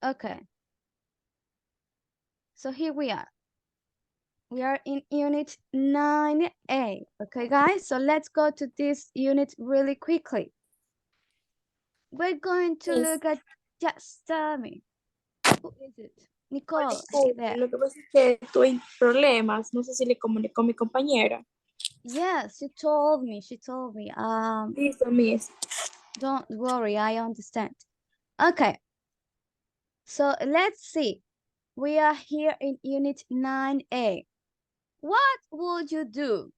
Okay. So here we are. We are in unit 9A. Okay, guys? So let's go to this unit really quickly. We're going to Miss, look at, just tell me. Who is it? Nicole, are you disculpe, there? lo que pasa es que tuve problemas, no sé si le comunico a mi compañera. Yes, she told me. She told me. Listo, Miss. Don't worry, I understand. Okay. So let's see. We are here in unit 9A. What would you do?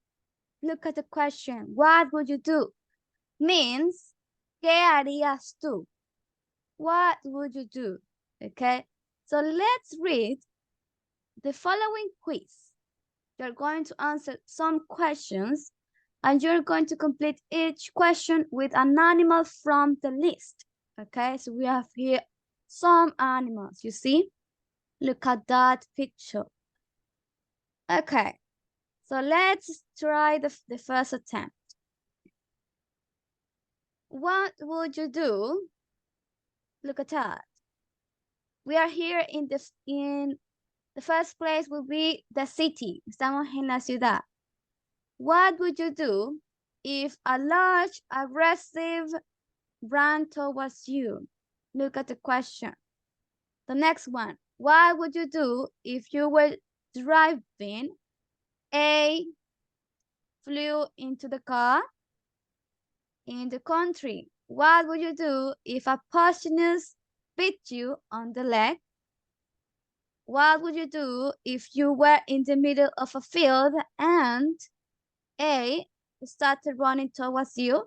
Look at the question. What would you do? Means, ¿qué harías tú? What would you do? Okay. So let's read the following quiz. You're going to answer some questions and you're going to complete each question with an animal from the list. Okay, so we have here some animals, you see? Look at that picture. Okay, so let's try the first attempt. What would you do? Look at that. We are here in the first place will be the city. Estamos en la ciudad. What would you do if a large, aggressive ran towards you? Look at the question. The next one. What would you do if you were driving? A, flew into the car in the country. What would you do if a poisonous bit you on the leg? What would you do if you were in the middle of a field and A started running towards you?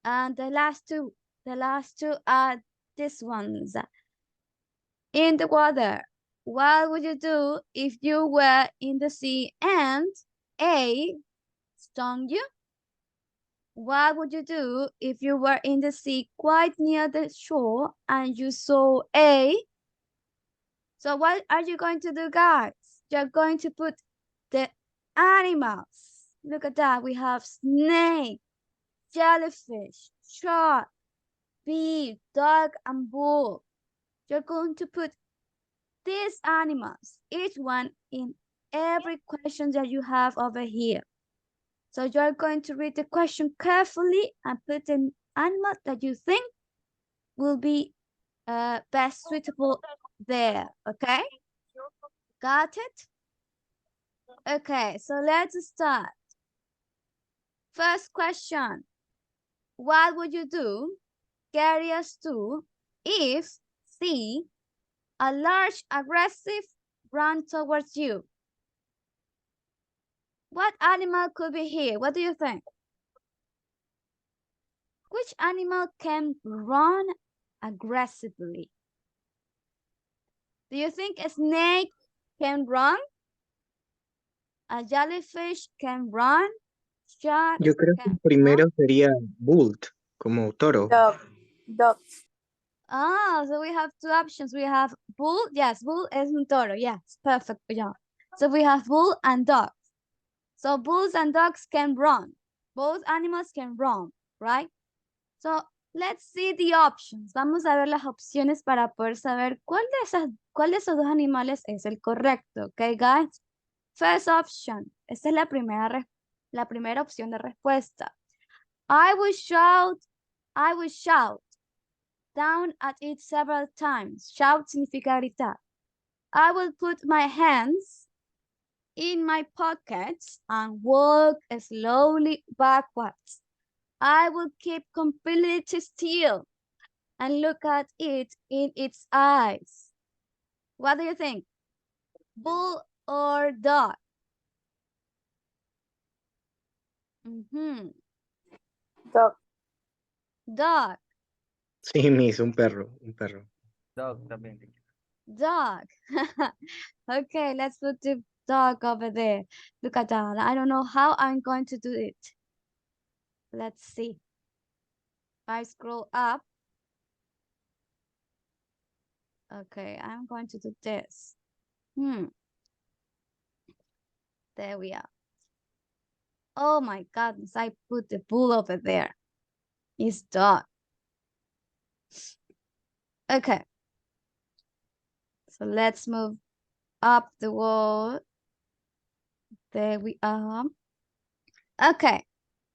And the last two are these ones. In the water, what would you do if you were in the sea and A stung you? What would you do if you were in the sea quite near the shore and you saw A? So what are you going to do, guys? You're going to put the animals. Look at that. We have snake, jellyfish, shark, bee, dog, and bull. You're going to put these animals, each one in every question that you have over here. So you're going to read the question carefully and put an animal that you think will be best suitable there, okay? Got it? Okay, so let's start. First question. What would you do, carriers to, if C, a large aggressive ran towards you? What animal could be here? What do you think? Which animal can run aggressively? Do you think a snake can run? A jellyfish can run? Shark Yo creo que can el run? primero sería Bult, como toro. Dog. Dog. Ah, so we have two options. We have bull. Yes, bull es un toro. Yes, perfect. Yeah. So we have bull and dogs. So bulls and dogs can run. Both animals can run, right? So let's see the options. Vamos a ver las opciones para poder saber cuál de esos dos animales es el correcto. Okay, guys? First option. Esta es la primera opción de respuesta. I will shout down at it several times. Shout significa gritar. I will put my hands in my pockets and walk slowly backwards. I will keep completely still and look at it in its eyes. What do you think? Bull or dog? Dog. Dog. Sí, Miss, un perro, un perro. Dog también. Dog. Okay, let's put the dog over there. Look at that. I don't know how I'm going to do it. Let's see. If I scroll up. Okay, I'm going to do this. There we are. Oh my goodness, I put the bull over there. It's dog. Okay, So let's move up the wall. There we are. Okay.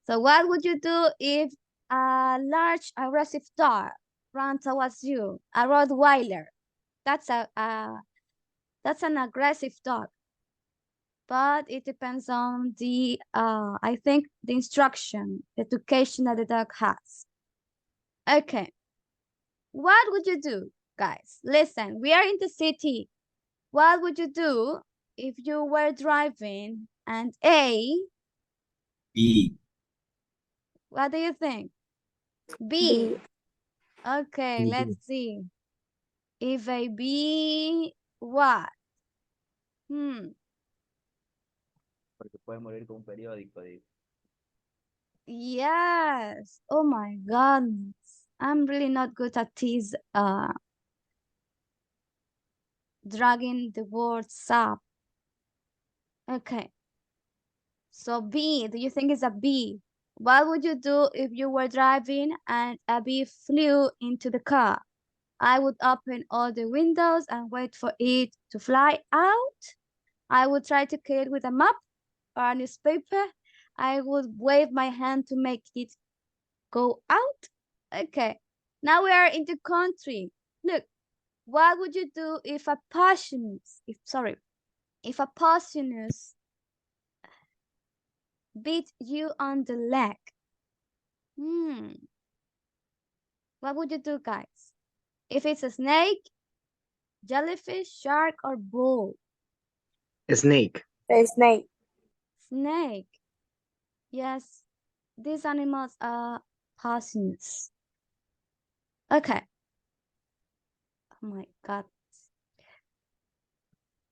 So what would you do if a large aggressive dog ran towards you? A Rottweiler. That's an aggressive dog. But it depends on the I think the instruction, the education that the dog has. Okay. What would you do, guys? Listen, we are in the city. What would you do if you were driving and B. What do you think? B. Okay, B. let's see. If a bee, what? Porque puede morir con un periódico. Yes. Oh my goodness. I'm really not good at this dragging the words up. Okay. So B, do you think it's a bee? What would you do if you were driving and a bee flew into the car? I would open all the windows and wait for it to fly out. I would try to kill it with a map or a newspaper. I would wave my hand to make it go out. Okay, now we are in the country. Look, what would you do if a poisonous bit you on the leg? What would you do, guys? If it's a snake, jellyfish, shark, or bull? A snake. A snake. Snake. Yes, these animals are poisonous. Okay. Oh my God.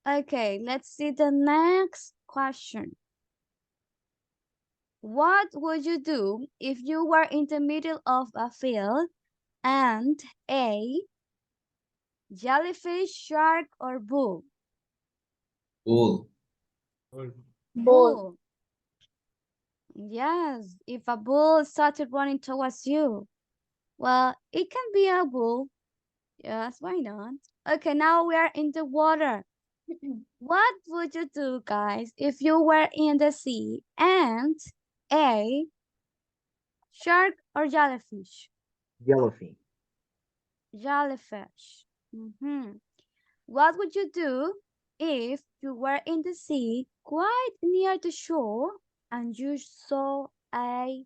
Okay, let's see the next question. What would you do if you were in the middle of a field and a jellyfish, shark, or bull? Bull. Bull. Yes, if a bull started running towards you. Well, it can be a bull. Yes, why not? Okay, now we are in the water. What would you do, guys, if you were in the sea and a shark or jellyfish? Jellyfish. Jellyfish. What would you do if you were in the sea quite near the shore and you saw the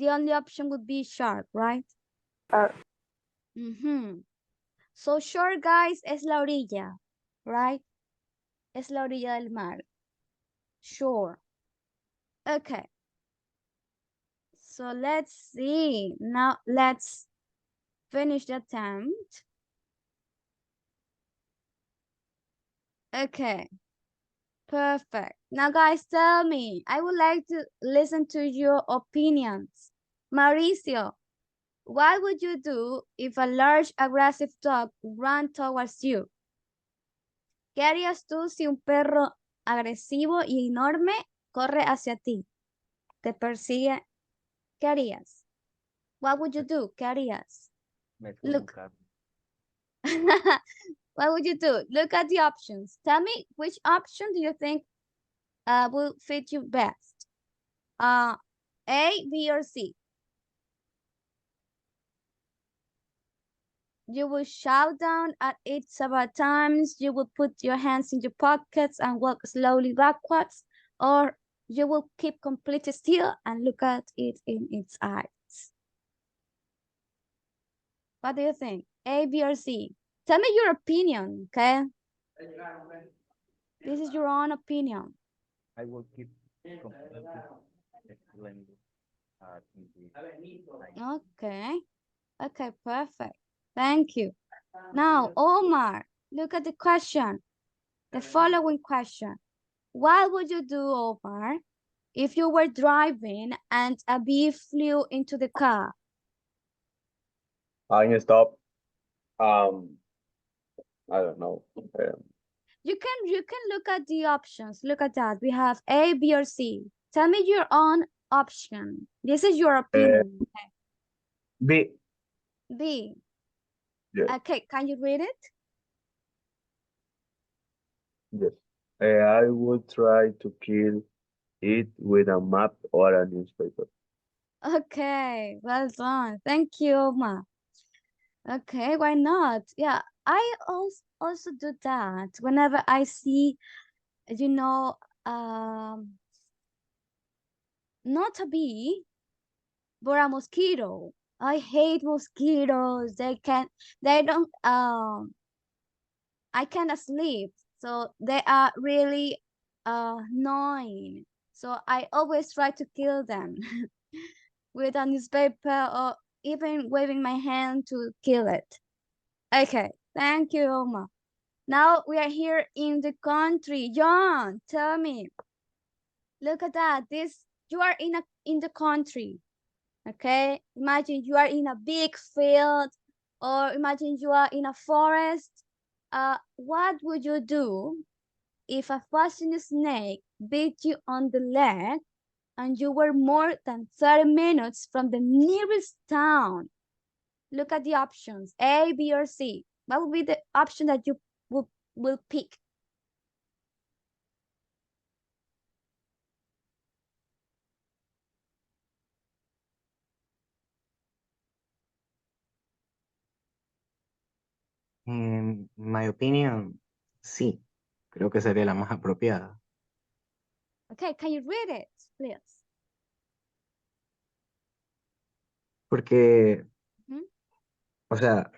only option would be shark, right? Shark. So shore, guys, es la orilla, right? Es la orilla del mar. Shore. Okay. So let's see. Now let's finish the attempt. Okay. Perfect. Now, guys, tell me. I would like to listen to your opinions. Mauricio, what would you do if a large aggressive dog ran towards you? ¿Qué harías tú si un perro agresivo y enorme corre hacia ti? Te persigue. ¿Qué harías? What would you do? ¿Qué harías? Look. What would you do? Look at the options. Tell me which option do you think will fit you best? A, B, or C? You will shout down at it several times. You will put your hands in your pockets and walk slowly backwards, or you will keep completely still and look at it in its eyes. What do you think? A, B, or C? Tell me your opinion, okay? This is your own opinion. I will keep completely Okay. Okay, perfect. Thank you. Now, Omar, look at the question. The following question. What would you do, Omar, if you were driving and a bee flew into the car? I can stop. I don't know. You can look at the options. Look at that. We have A, B, or C. Tell me your own option. This is your opinion. B. B. Yeah. Okay, can you read it? Yes. I would try to kill it with a map or a newspaper. Okay, well done. Thank you, Oma. Okay, why not? Yeah, I also do that whenever I see, you know, not a bee, but a mosquito. I hate mosquitoes. They don't, I can't sleep. So they are really annoying. So I always try to kill them with a newspaper or even waving my hand to kill it. Okay, thank you, Oma. Now we are here in the country. John, tell me. Look at that. You are in the country. Okay? Imagine you are in a big field, or imagine you are in a forest. What would you do if a poisonous snake bit you on the leg and you were more than 30 minutes from the nearest town? Look at the options, A, B, or C. What would be the option that you will pick? En my opinion, sí. Creo que sería la más apropiada. Okay, can you read it, please? Porque, o sea,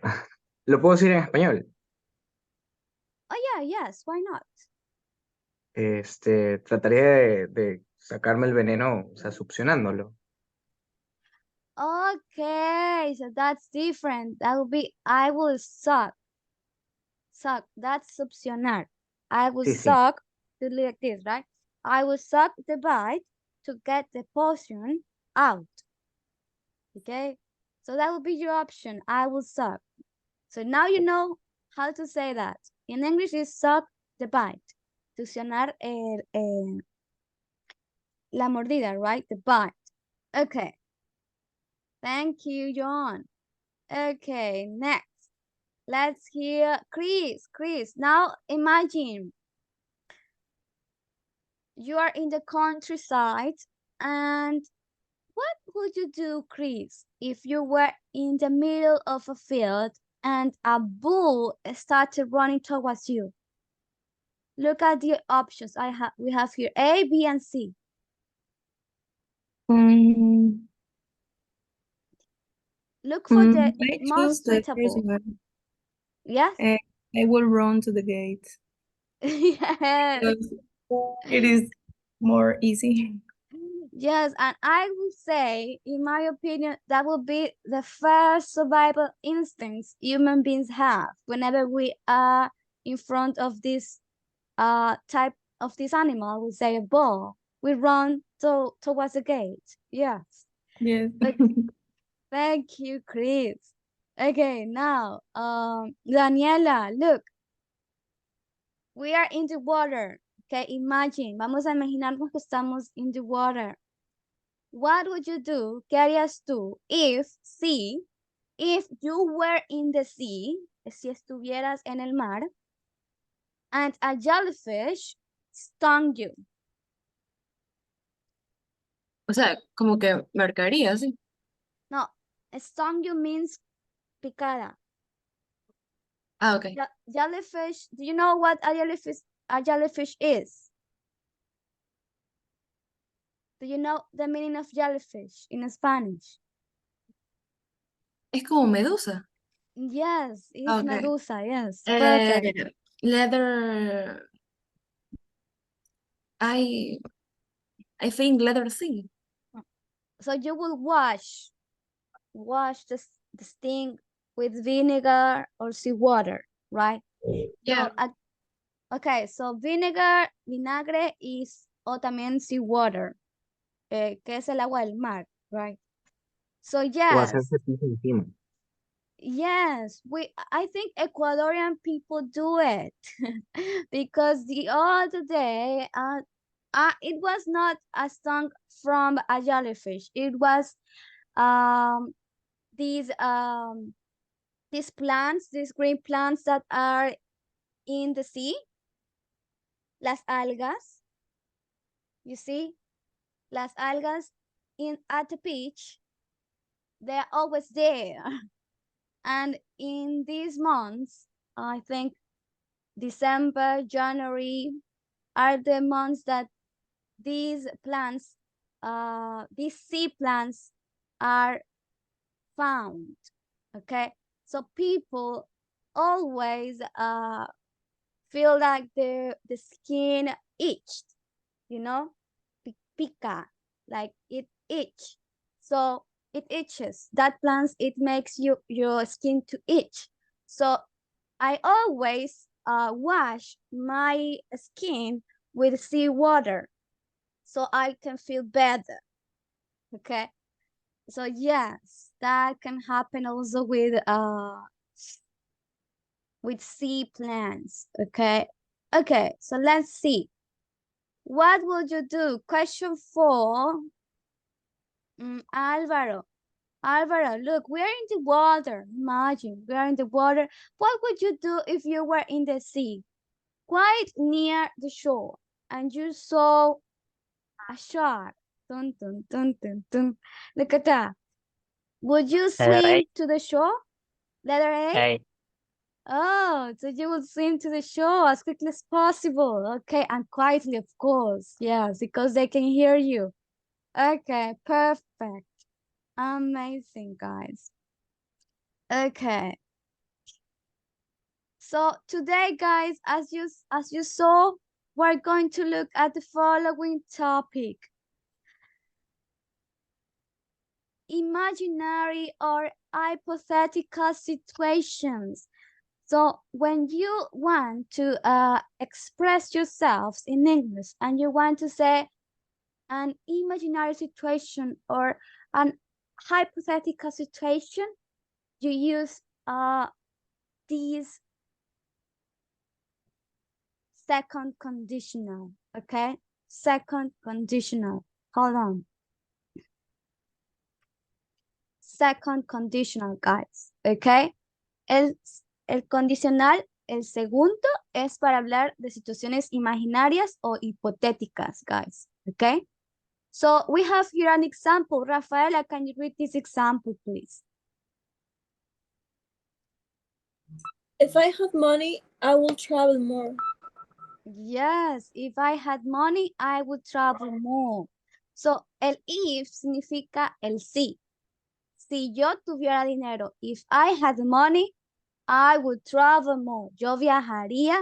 lo puedo decir en español. Oh yeah, yes, why not? Trataría de sacarme el veneno, o sea, succionándolo. Okay, so that's different. That would be I will suck. Suck, that's succionar. I will Sí, sí. suck, do like this, right? I will suck the bite to get the poison out. Okay, so that would be your option. I will suck. So now you know how to say that. In English, is suck the bite. Succionar la mordida, right? The bite. Okay. Thank you, John. Okay, next. Let's hear Chris. Chris, now imagine you are in the countryside, and what would you do, Chris, if you were in the middle of a field and a bull started running towards you? Look at the options we have here, A, B, and C. Look for the I most choose the first suitable. one. Yes? I will run to the gate. Yes. Because it is more easy. Yes, and I would say, in my opinion, that would be the first survival instincts human beings have whenever we are in front of this type of this animal. I would say a bull. We run towards the gate. Yes. Yes. Thank you, Chris. Okay, now, Daniela, look, we are in the water. Okay, imagine, vamos a imaginarnos que estamos in the water. What would you do? ¿Qué harías tú if you were in the sea, si estuvieras en el mar, and a jellyfish stung you? O sea, como que marcaría, sí. No, stung you means picada. Ah, ok. Jellyfish, do you know what a jellyfish is? Do you know the meaning of jellyfish in Spanish? Es como medusa. Yes, it's Okay. medusa, yes, perfect. Leather. I think leather thing. So you will wash the sting with vinegar or seawater, right? Yeah. So, okay, so vinagre is, o también seawater, que es el agua del mar, right? So O yes, hacerse pis encima. yes, I think Ecuadorian people do it because the other day, it was not a stung from a jellyfish. It was these plants, these green plants that are in the sea. Las algas, you see, las algas at the beach, they're always there. And in these months, I think December, January are the months that these plants, these sea plants are found. Okay, so people always feel like the skin itched, you know, pica, like it itch. So it itches. That plants, it makes your skin to itch. So I always wash my skin with seawater so I can feel better. Okay. So yes, that can happen also with sea plants. Okay. Okay, so let's see. What would you do? Question 4. Alvaro. Alvaro, look, we're in the water. Imagine, we are in the water. What would you do if you were in the sea, quite near the shore, and you saw a shark? Dun, dun, dun, dun, dun. Look at that. Would you Letter swim A. to the shore? Letter A? A. Oh, so you would swim to the shore as quickly as possible. Okay, and quietly, of course. Yes, because they can hear you. Okay, perfect. Amazing, guys. Okay. So today, guys, as you saw, we're going to look at the following topic. Imaginary or hypothetical situations. So when you want to express yourselves in English and you want to say an imaginary situation or an hypothetical situation, you use these second conditional, okay? Second conditional. Hold on. Second conditional, guys, okay? El condicional, el segundo, es para hablar de situaciones imaginarias o hipotéticas, guys, okay? So we have here an example. Rafaela, can you read this example, please? If I had money, I will travel more. Yes, if I had money, I would travel more. So, el if significa el sí. Si yo tuviera dinero, if I had money, I would travel more. Yo viajaría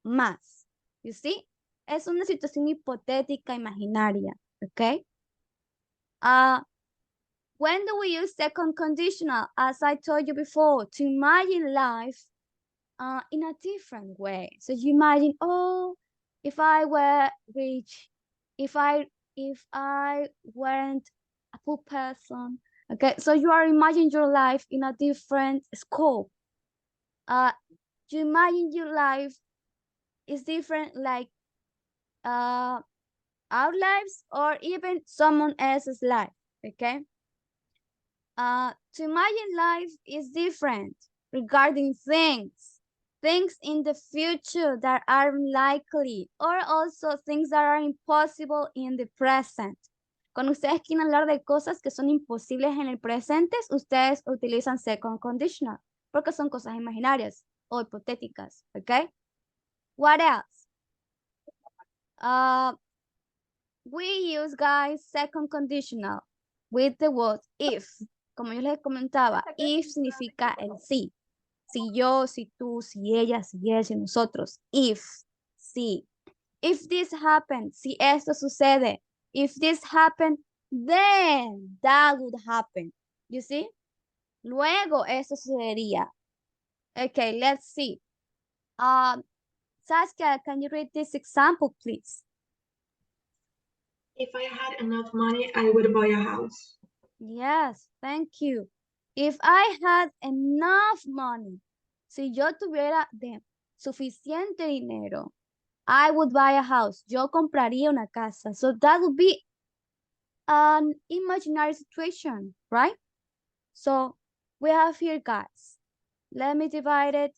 más. You see? Es una situación hipotética, imaginaria. Okay? When do we use second conditional? As I told you before, to imagine life in a different way. So you imagine, oh, if I were rich, if I weren't a poor person. Okay, so you are imagining your life in a different scope. You imagine your life is different, like our lives or even someone else's life. Okay. To imagine life is different regarding things in the future that are unlikely, or also things that are impossible in the present. Cuando ustedes quieren hablar de cosas que son imposibles en el presente, ustedes utilizan second conditional, porque son cosas imaginarias o hipotéticas, ¿ok? What else? We use, guys, second conditional with the word if. Como yo les comentaba, if significa el sí. Si yo, si tú, si ella, si él, si nosotros. If, sí. If this happened, si esto sucede. If this happened, then that would happen. You see? Luego esto sucedería. Okay, let's see. Saskia, can you read this example, please? If I had enough money, I would buy a house. Yes, thank you. If I had enough money, si yo tuviera suficiente dinero, I would buy a house. Yo compraría una casa. So that would be an imaginary situation, right? So we have here, guys. Let me divide it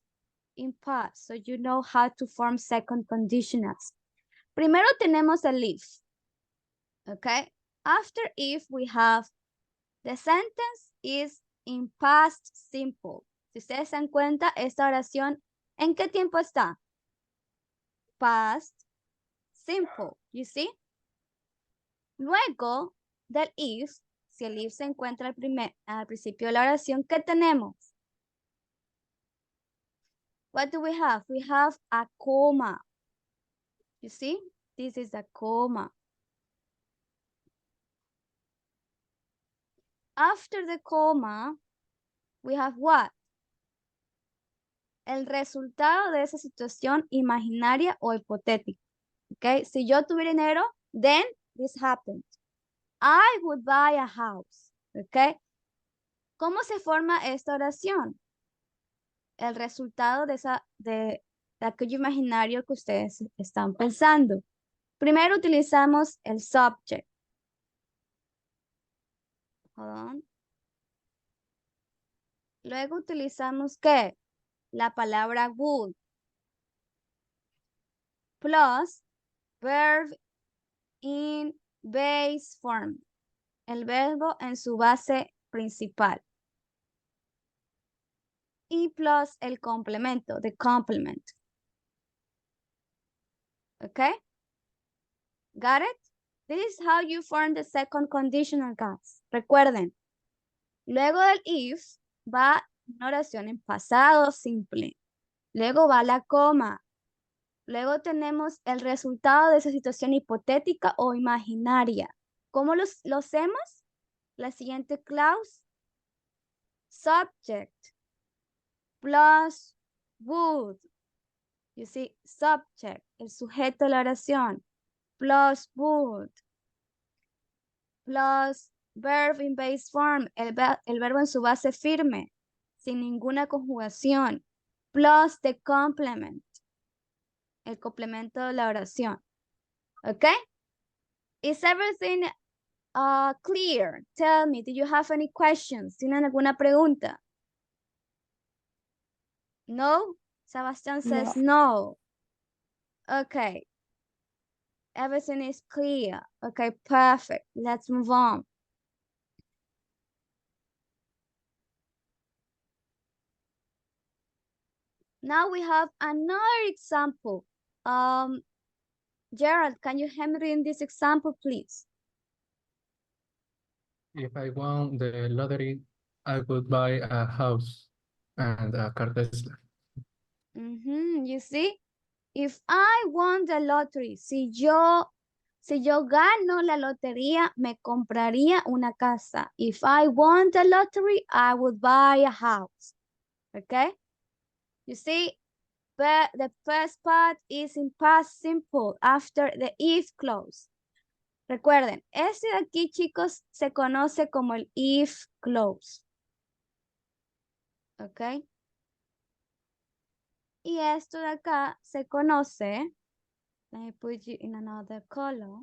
in parts so you know how to form second conditionals. Primero tenemos el if. Okay. After if we have the sentence is in past simple. Si ustedes se dan cuenta, esta oración, ¿en qué tiempo está? Past simple. You see? Luego del if, si el if se encuentra al principio de la oración, ¿qué tenemos? What do we have? We have a comma. You see? This is a comma. After the comma, we have what? El resultado de esa situación imaginaria o hipotética. Okay? Si yo tuviera dinero, then this happened. I would buy a house. Okay? ¿Cómo se forma esta oración? El resultado de aquello imaginario que ustedes están pensando. Primero utilizamos el subject. Hold on. Luego utilizamos ¿qué? La palabra would. Plus verb in base form. El verbo en su base principal. Y plus el complemento, the complement. Okay? Got it? This is how you form the second conditional, guys. Recuerden, luego del if va una oración en pasado simple. Luego va la coma. Luego tenemos el resultado de esa situación hipotética o imaginaria. ¿Cómo lo hacemos? La siguiente clause. Subject plus would. You see, subject, el sujeto de la oración. Plus would. Plus verb in base form, el verbo en su base firme, sin ninguna conjugación. Plus the complement, el complemento de la oración. Okay? Is everything clear? Tell me, do you have any questions? ¿Tienen alguna pregunta? No? Sebastian says no. Okay. Everything is clear. Okay, perfect. Let's move on. Now we have another example. Gerald, can you help me read this example, please? If I won the lottery, I would buy a house and a car Tesla. You see, if I won the lottery, si yo gano la lotería, me compraría una casa. If I won the lottery, I would buy a house. Okay? You see, but the first part is in past simple after the if clause. Recuerden, este de aquí, chicos, se conoce como el if clause. ¿Ok? Y esto de acá se conoce, let me put you in another color.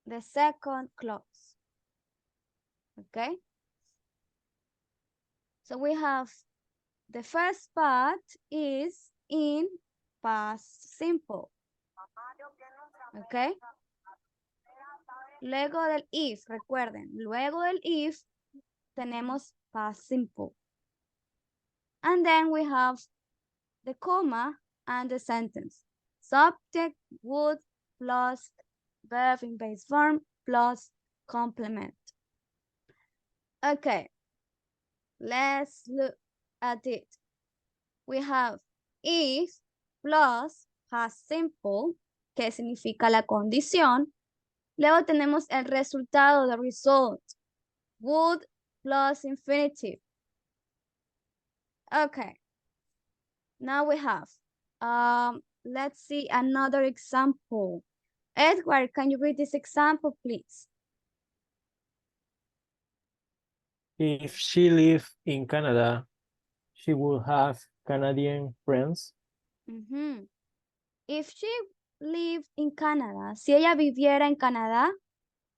The second clause. Okay? So we have the first part is in past simple. Okay? Luego del if, recuerden, luego del if tenemos past simple. And then we have the comma and the sentence. Subject would plus verb in base form plus complement. Okay, let's look at it. We have if plus past simple, que significa la condición. Luego tenemos el resultado, the result. Would plus infinitive. Okay. Now we have, let's see another example. Edward, can you read this example, please? If she lived in Canada, she would have Canadian friends. If she lived in Canada, si ella viviera en Canadá,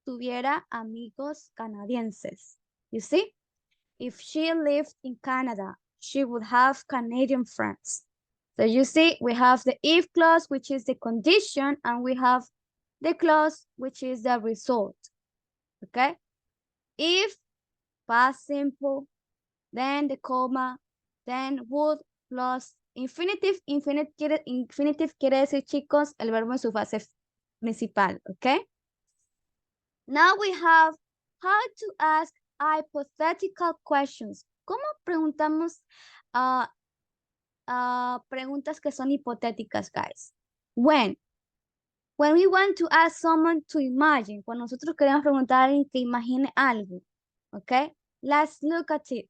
tuviera amigos canadienses. You see? If she lived in Canada, she would have Canadian friends. So you see, we have the if clause, which is the condition, and we have the clause, which is the result. Okay? If, past simple, then the comma, then would plus infinitive. Infinitive quiere decir, chicos, el verbo en su fase principal. Okay? Now we have how to ask hypothetical questions. ¿Cómo preguntamos preguntas que son hipotéticas, guys? When we want to ask someone to imagine, cuando nosotros queremos preguntar a alguien que imagine algo, okay? Let's look at it.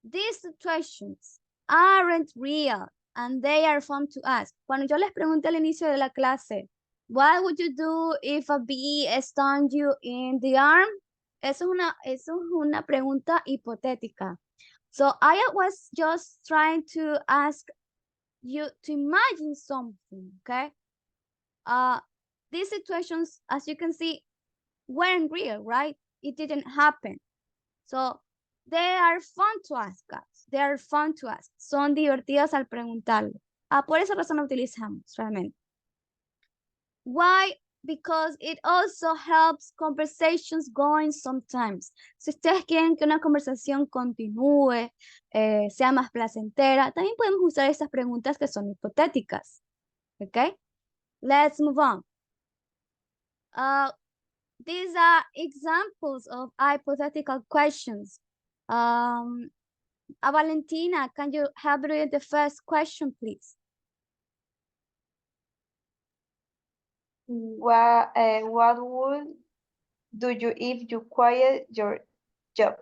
These situations aren't real and they are fun to ask. Cuando yo les pregunté al inicio de la clase, what would you do if a bee stung you in the arm? Eso es una pregunta hipotética. So I was just trying to ask you to imagine something, okay? These situations, as you can see, weren't real, right? It didn't happen. So they are fun to ask, guys. They are fun to ask. Son divertidas al preguntarlo. Por esa razón lo utilizamos, realmente. Why? Because it also helps conversations going sometimes. Si ustedes quieren que una conversación continúe, sea más placentera, también podemos usar estas preguntas que son hipotéticas. Okay? Let's move on. These are examples of hypothetical questions. Valentina, can you help read the first question, please? What would do you if you quit your job?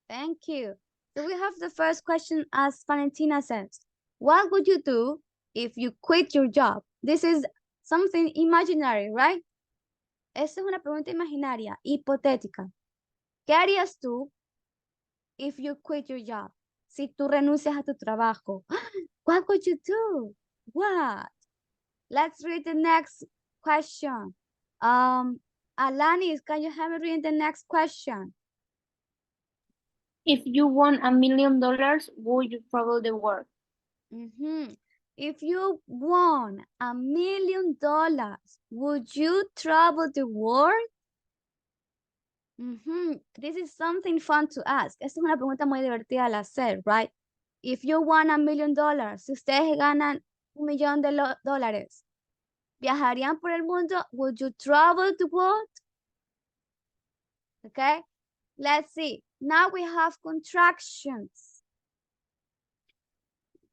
Thank you. So we have the first question as Valentina says. What would you do if you quit your job? This is something imaginary, right? Esa es una pregunta imaginaria, hipotética. ¿Qué harías tú if you quit your job? Si tú renuncias a tu trabajo. What would you do? What? Let's read the next question. Alanis, can you have me read the next question? If you won $1 million, would you travel the world? If you won $1 million, would you travel the world? This is something fun to ask. Esta es una pregunta muy divertida al hacer, right? If you won $1 million, si ustedes ganan $1,000,000, ¿viajarían por el mundo? Would you travel the world? Okay, let's see. Now we have contractions.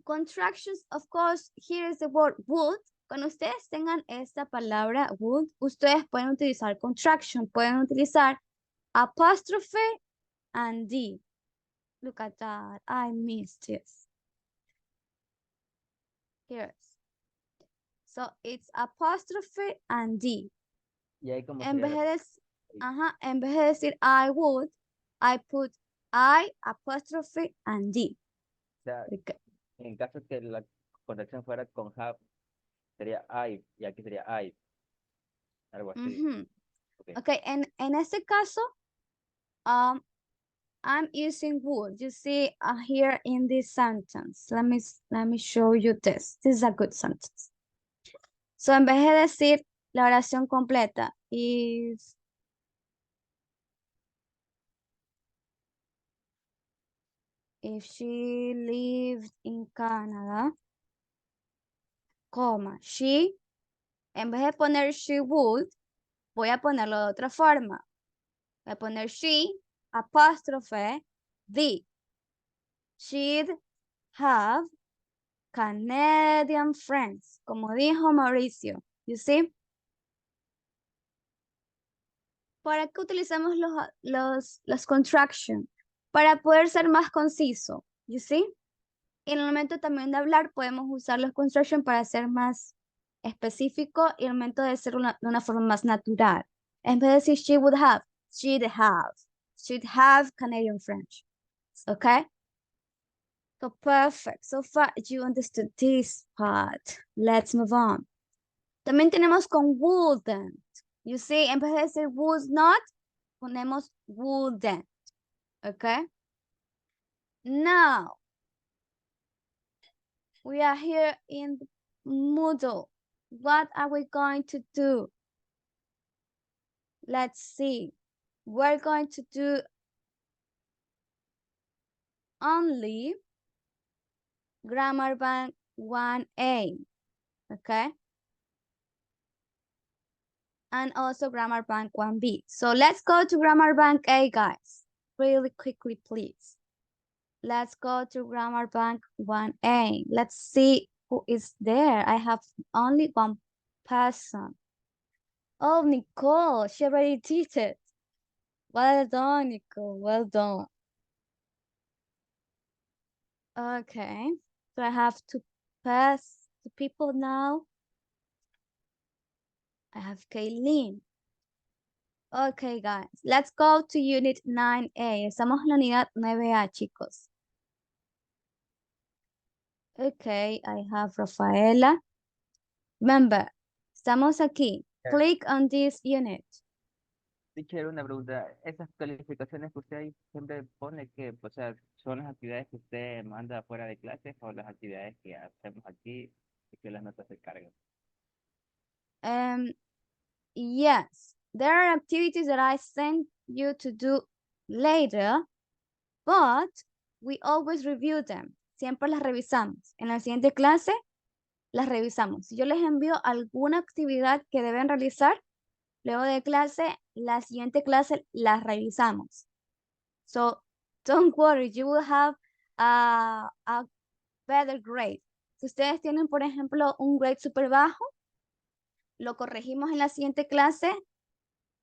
Contractions, of course, here is the word would. Cuando ustedes tengan esta palabra would, ustedes pueden utilizar contraction, pueden utilizar apostrophe and D. Look at that, I missed this. Here. So it's apostrophe and D. Y ahí como En vez sería de, en vez de decir I would, I put I apostrophe and D. o sea, en caso que la contracción fuera con have, sería I, y aquí sería I. Algo así. Okay, en este caso, I'm using would. You see here in this sentence. Let me show you this. This is a good sentence. So en vez de decir la oración completa, if she lived in Canada, coma, she, en vez de poner she would, voy a ponerlo de otra forma. Voy a poner she, apóstrofe, the. She'd have Canadian friends, como dijo Mauricio. You see? ¿Para qué utilizamos los contractions? Para poder ser más conciso. You see? En el momento también de hablar podemos usar los contractions para ser más específico y en el momento de ser de una forma más natural. En vez de decir she would have, she'd have Canadian friends. Okay? So perfect. So far you understood this part. Let's move on. También tenemos con wouldn't. You see, en vez de decir would not, ponemos wouldn't. Okay? Now, we are here in Moodle. What are we going to do? Let's see. We're going to do only Grammar Bank 1A, okay? And also Grammar Bank 1B. So let's go to Grammar Bank A, guys. Really quickly, please. Let's go to Grammar Bank 1A. Let's see who is there. I have only one person. Oh, Nicole, she already did it. Well done, Nicole, well done. Okay, so I have to pass the people now. I have Kaylin. Okay, guys, let's go to Unit 9A. Estamos en la unidad 9A, chicos. Okay, I have Rafaela. Remember, estamos aquí. Yeah. Click on this unit. Teacher, una pregunta. Esas calificaciones que usted ahí siempre pone que, o sea, son las actividades que usted manda fuera de clases o las actividades que hacemos aquí y que las notas se cargan. Yes, there are activities that I send you to do later, but we always review them. Siempre las revisamos. En la siguiente clase, las revisamos. Si yo les envío alguna actividad que deben realizar, luego de clase, la siguiente clase las revisamos. So, don't worry, you will have a better grade. Si ustedes tienen, por ejemplo, un grade súper bajo, lo corregimos en la siguiente clase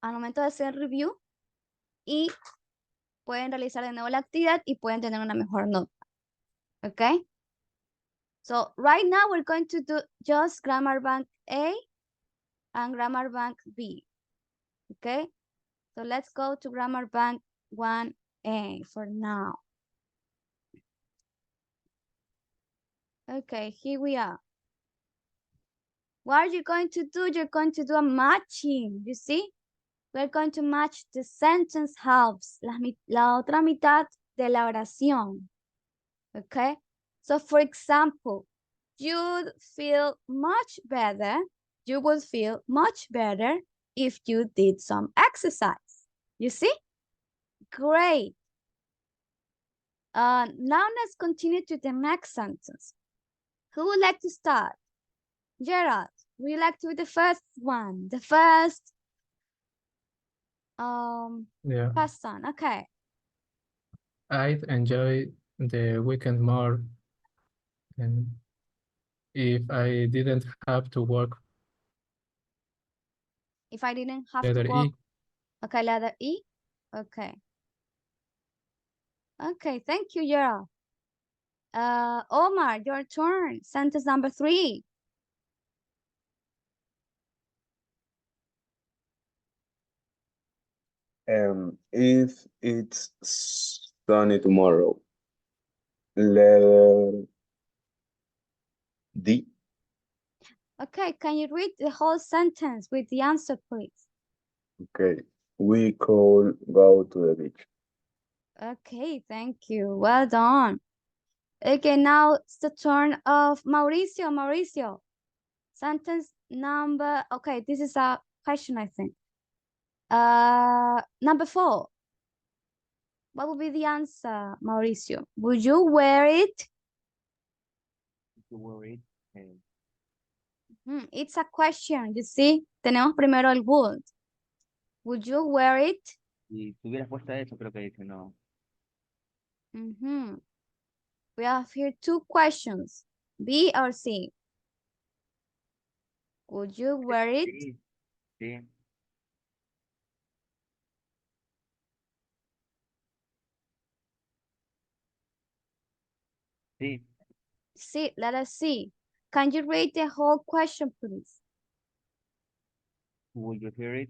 al momento de hacer review y pueden realizar de nuevo la actividad y pueden tener una mejor nota. Okay? So right now we're going to do just Grammar Bank A and Grammar Bank B. Okay? So let's go to Grammar Bank 1A for now. Okay, here we are. What are you going to do? You're going to do a matching, you see? We're going to match the sentence halves, la otra mitad de la oración. Okay? So for example, you'd feel much better, you would feel much better if you did some exercise. You see? Great. Now let's continue to the next sentence. Who would like to start? Gerard, would you like to be the first one? The first Yeah, person, okay. I'd enjoy the weekend more and if I didn't have to work. If I didn't have to Letter work. E. Okay, letter E. Okay. Okay, thank you, Gerald. Omar, your turn. Sentence number 3. If it's sunny tomorrow, letter D. Okay, can you read the whole sentence with the answer, please? Okay, we could go to the beach. Okay, thank you. Well done. Okay, now it's the turn of Mauricio. Mauricio, sentence number, okay, this is a question, I think. Number 4. What would be the answer, Mauricio? Would you wear it? You worried. It's a question, you see. Tenemos primero el would. Would you wear it? Si tuvieras puesto eso, creo que dice no. We have here 2 questions, B or C. Would you wear it? Sí, sí. Sí. C, let us see. Can you read the whole question, please? Will you hear it?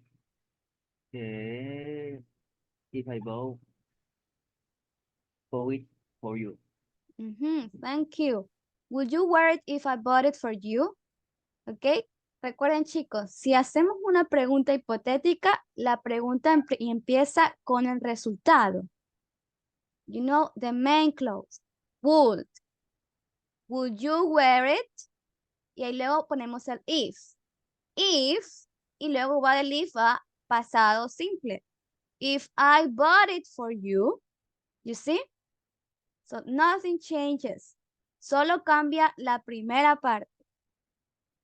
If I bow it for you. Thank you. Would you wear it if I bought it for you? Ok. Recuerden, chicos, si hacemos una pregunta hipotética, la pregunta empieza con el resultado. You know, the main clothes. Would. Would you wear it? Y ahí luego ponemos el if. If, y luego va del if a pasado simple. If I bought it for you, you see? So nothing changes. Solo cambia la primera parte.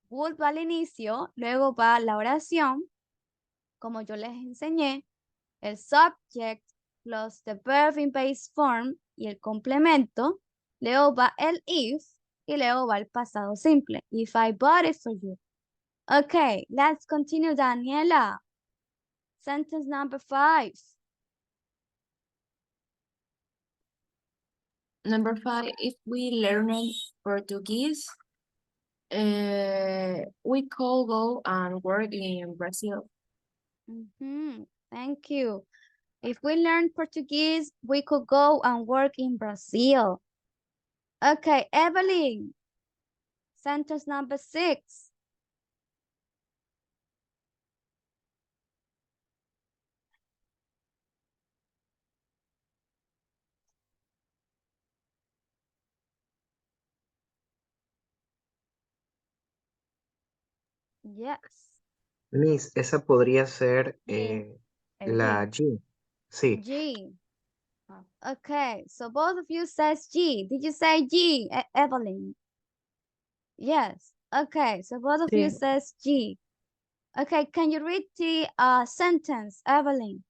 Would va al inicio, luego va la oración, como yo les enseñé, el subject plus the verb in base form y el complemento, luego va el if y luego va el pasado simple. If I bought it for you. Okay, let's continue, Daniela. Sentence number 5. Number 5, if we learn Portuguese, we could go and work in Brazil. Thank you. If we learn Portuguese, we could go and work in Brazil. Okay, Evelyn. Sentence number 6. Yes. Miss, esa podría ser El la G. Sí. G. Okay, so both of you says G. Did you say G, Evelyn? Yes. Okay, so both of you Sí. says G. Okay, can you read the sentence, Evelyn?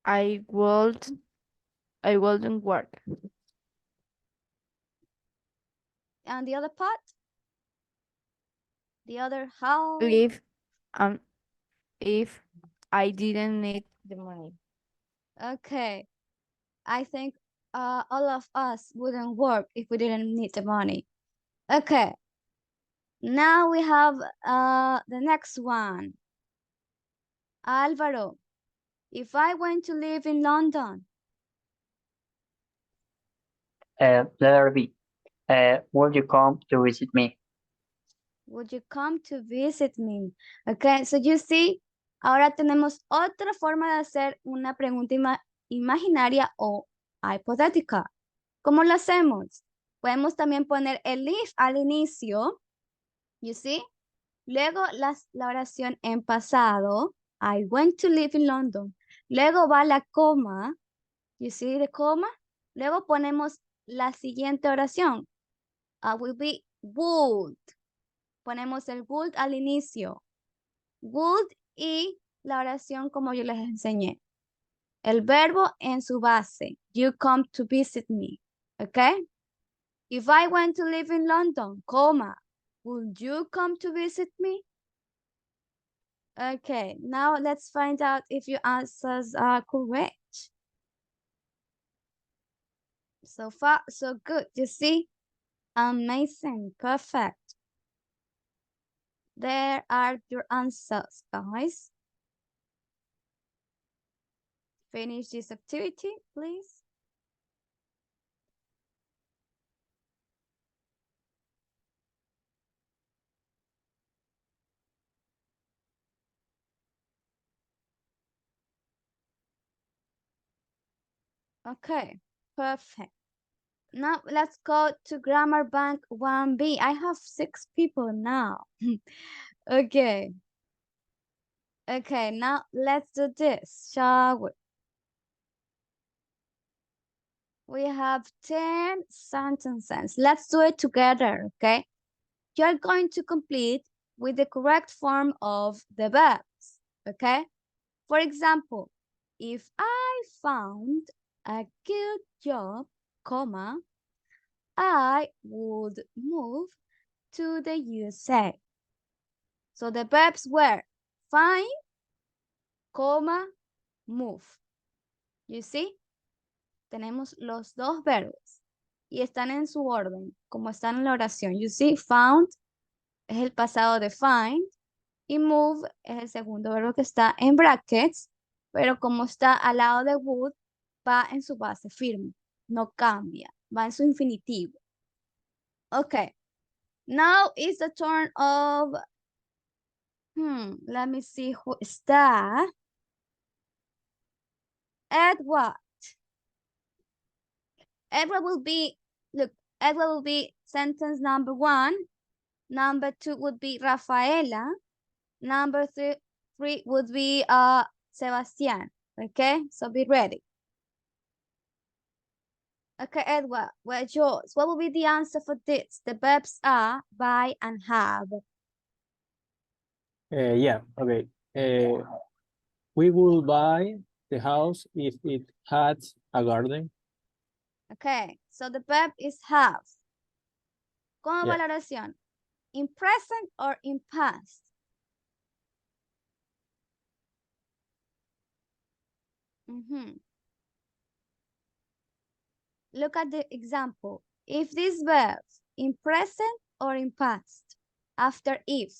I wouldn't work. And the other part? The other how? If I didn't need the money. Okay. I think all of us wouldn't work if we didn't need the money. Okay. Now we have the next one. Alvaro, if I went to live in London, Letter B. Will you come to visit me? would you come to visit me? Okay, so you see, ahora tenemos otra forma de hacer una pregunta imaginaria o hipotética. ¿Cómo lo hacemos? Podemos también poner el if al inicio, you see? Luego la oración en pasado, I went to live in London. Luego va la coma, you see the coma? Luego ponemos la siguiente oración, will be would. Ponemos el would al inicio. Would y la oración como yo les enseñé. El verbo en su base. You come to visit me. Okay? If I went to live in London, comma, would you come to visit me? Okay, now let's find out if your answers are correct. So far, so good. You see? Amazing. Perfect. There are your answers, guys. Finish this activity, please. Okay, perfect. Now let's go to Grammar Bank 1B. I have 6 people now. Okay. Okay, now let's do this, shall we? We have 10 sentences. Let's do it together, okay? You're going to complete with the correct form of the verbs, okay? For example, if I found a good job, comma, I would move to the USA. So the verbs were find, comma, move. You see? Tenemos los dos verbos y están en su orden, como están en la oración. You see, found es el pasado de find y move es el segundo verbo que está en brackets, pero como está al lado de would, va en su base firme, no cambia, va en su infinitivo. Okay, now is the turn of, let me see who está. Edward. Edward will be, look, Edward will be sentence number 1. Number 2 would be Rafaela. Number three would be Sebastian. Okay, so be ready. Okay, Edward, where's yours? What will be the answer for this? The verbs are buy and have. Yeah, okay. We will buy the house if it had a garden. Okay, so the verb is have. ¿Cómo va Yeah. la oración? In present or in past? Look at the example. If this verb in present or in past? After if.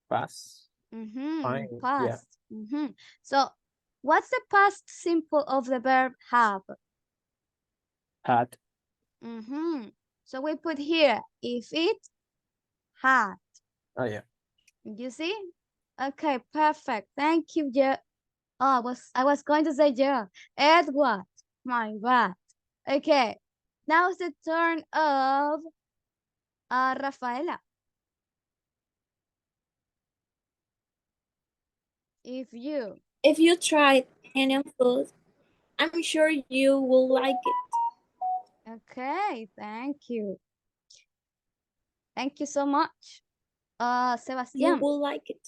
Pass. In Fine, yeah. past. So what's the past simple of the verb have? Had. So we put here, if it had. Oh, yeah. You see? Okay, perfect. Thank you, oh, I was going to say Edward, my bad. Okay, now it's the turn of Rafaela. If you try Indian food, I'm sure you will like it. Okay, thank you. Thank you so much. Sebastian. You will like it.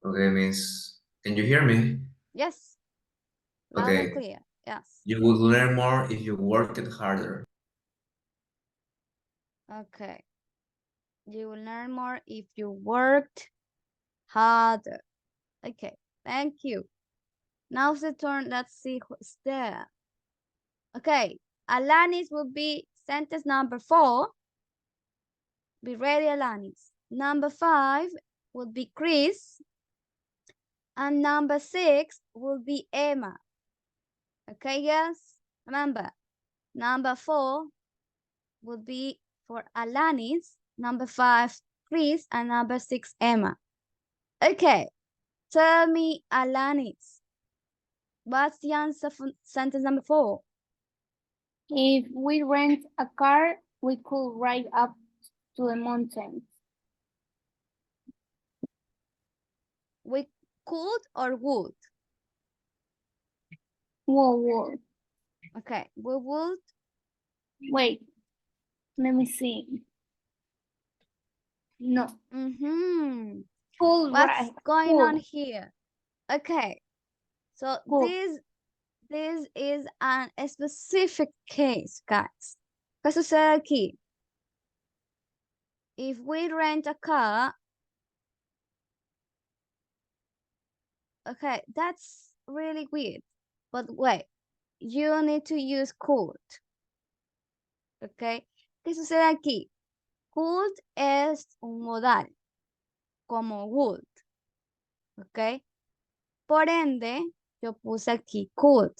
Okay, Miss. Can you hear me? Yes. Loud and Okay. clear. Yes. You would learn more if you worked harder. Okay. You will learn more if you worked harder. Okay, thank you. Now's the turn. Let's see who's there. Okay, Alanis will be sentence number 4. Be ready, Alanis. Number 5 would be Chris. And number 6 will be Emma. Okay, yes? Remember, number 4 would be for Alanis. Number 5, Chris. And number 6, Emma. Okay, tell me, Alanis, what's the answer for sentence number 4? If we rent a car, we could ride up to the mountains. We could or would? Would. Okay, we would. Wait, let me see. No. Could What's ride. going on here? Okay, so Could. this is a specific case, guys. ¿Qué sucede aquí? If we rent a car, okay, that's really weird. But wait, you need to use could. Okay, ¿qué sucede aquí? Could es un modal, como would. Ok, por ende, yo puse aquí could.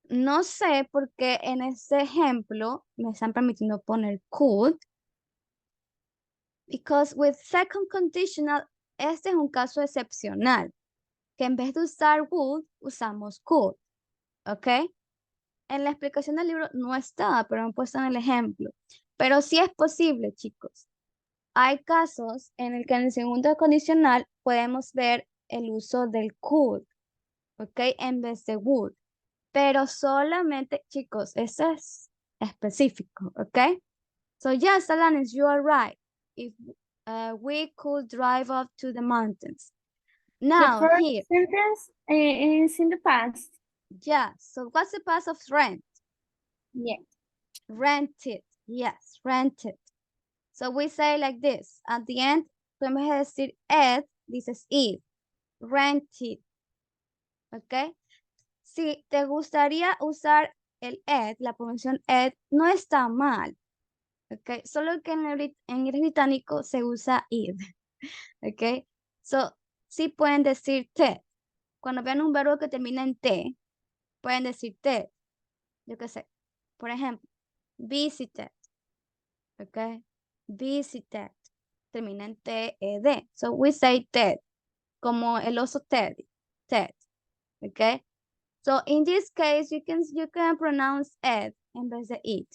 No sé por qué en este ejemplo me están permitiendo poner could. Because with second conditional, este es un caso excepcional. Que en vez de usar would, usamos could. ¿Ok? En la explicación del libro no está, pero me he puesto en el ejemplo. Pero sí es posible, chicos. Hay casos en el que en el segundo condicional podemos ver el uso del could. ¿Ok? En vez de would. Pero solamente, chicos, eso es específico, ¿ok? So yes, Alanis, you are right. If we could drive up to the mountains. Now, the first here. sentence is in the past. Yeah, so what's the past of rent? Yeah. Rented, yes, rented. So we say like this, at the end, tú en vez de decir ed, dices id, rented, ¿ok? Si te gustaría usar el ed, la pronunciación ed, no está mal, ¿ok? Solo que en el británico se usa id, ¿ok? So, sí pueden decir te. Cuando vean un verbo que termina en te, pueden decir te. Yo qué sé, por ejemplo, visited, ¿ok? visited. Termina en T-E-D. So we say Ted, como el oso Teddy. Ted. Okay? So in this case, you can pronounce ed en vez de it.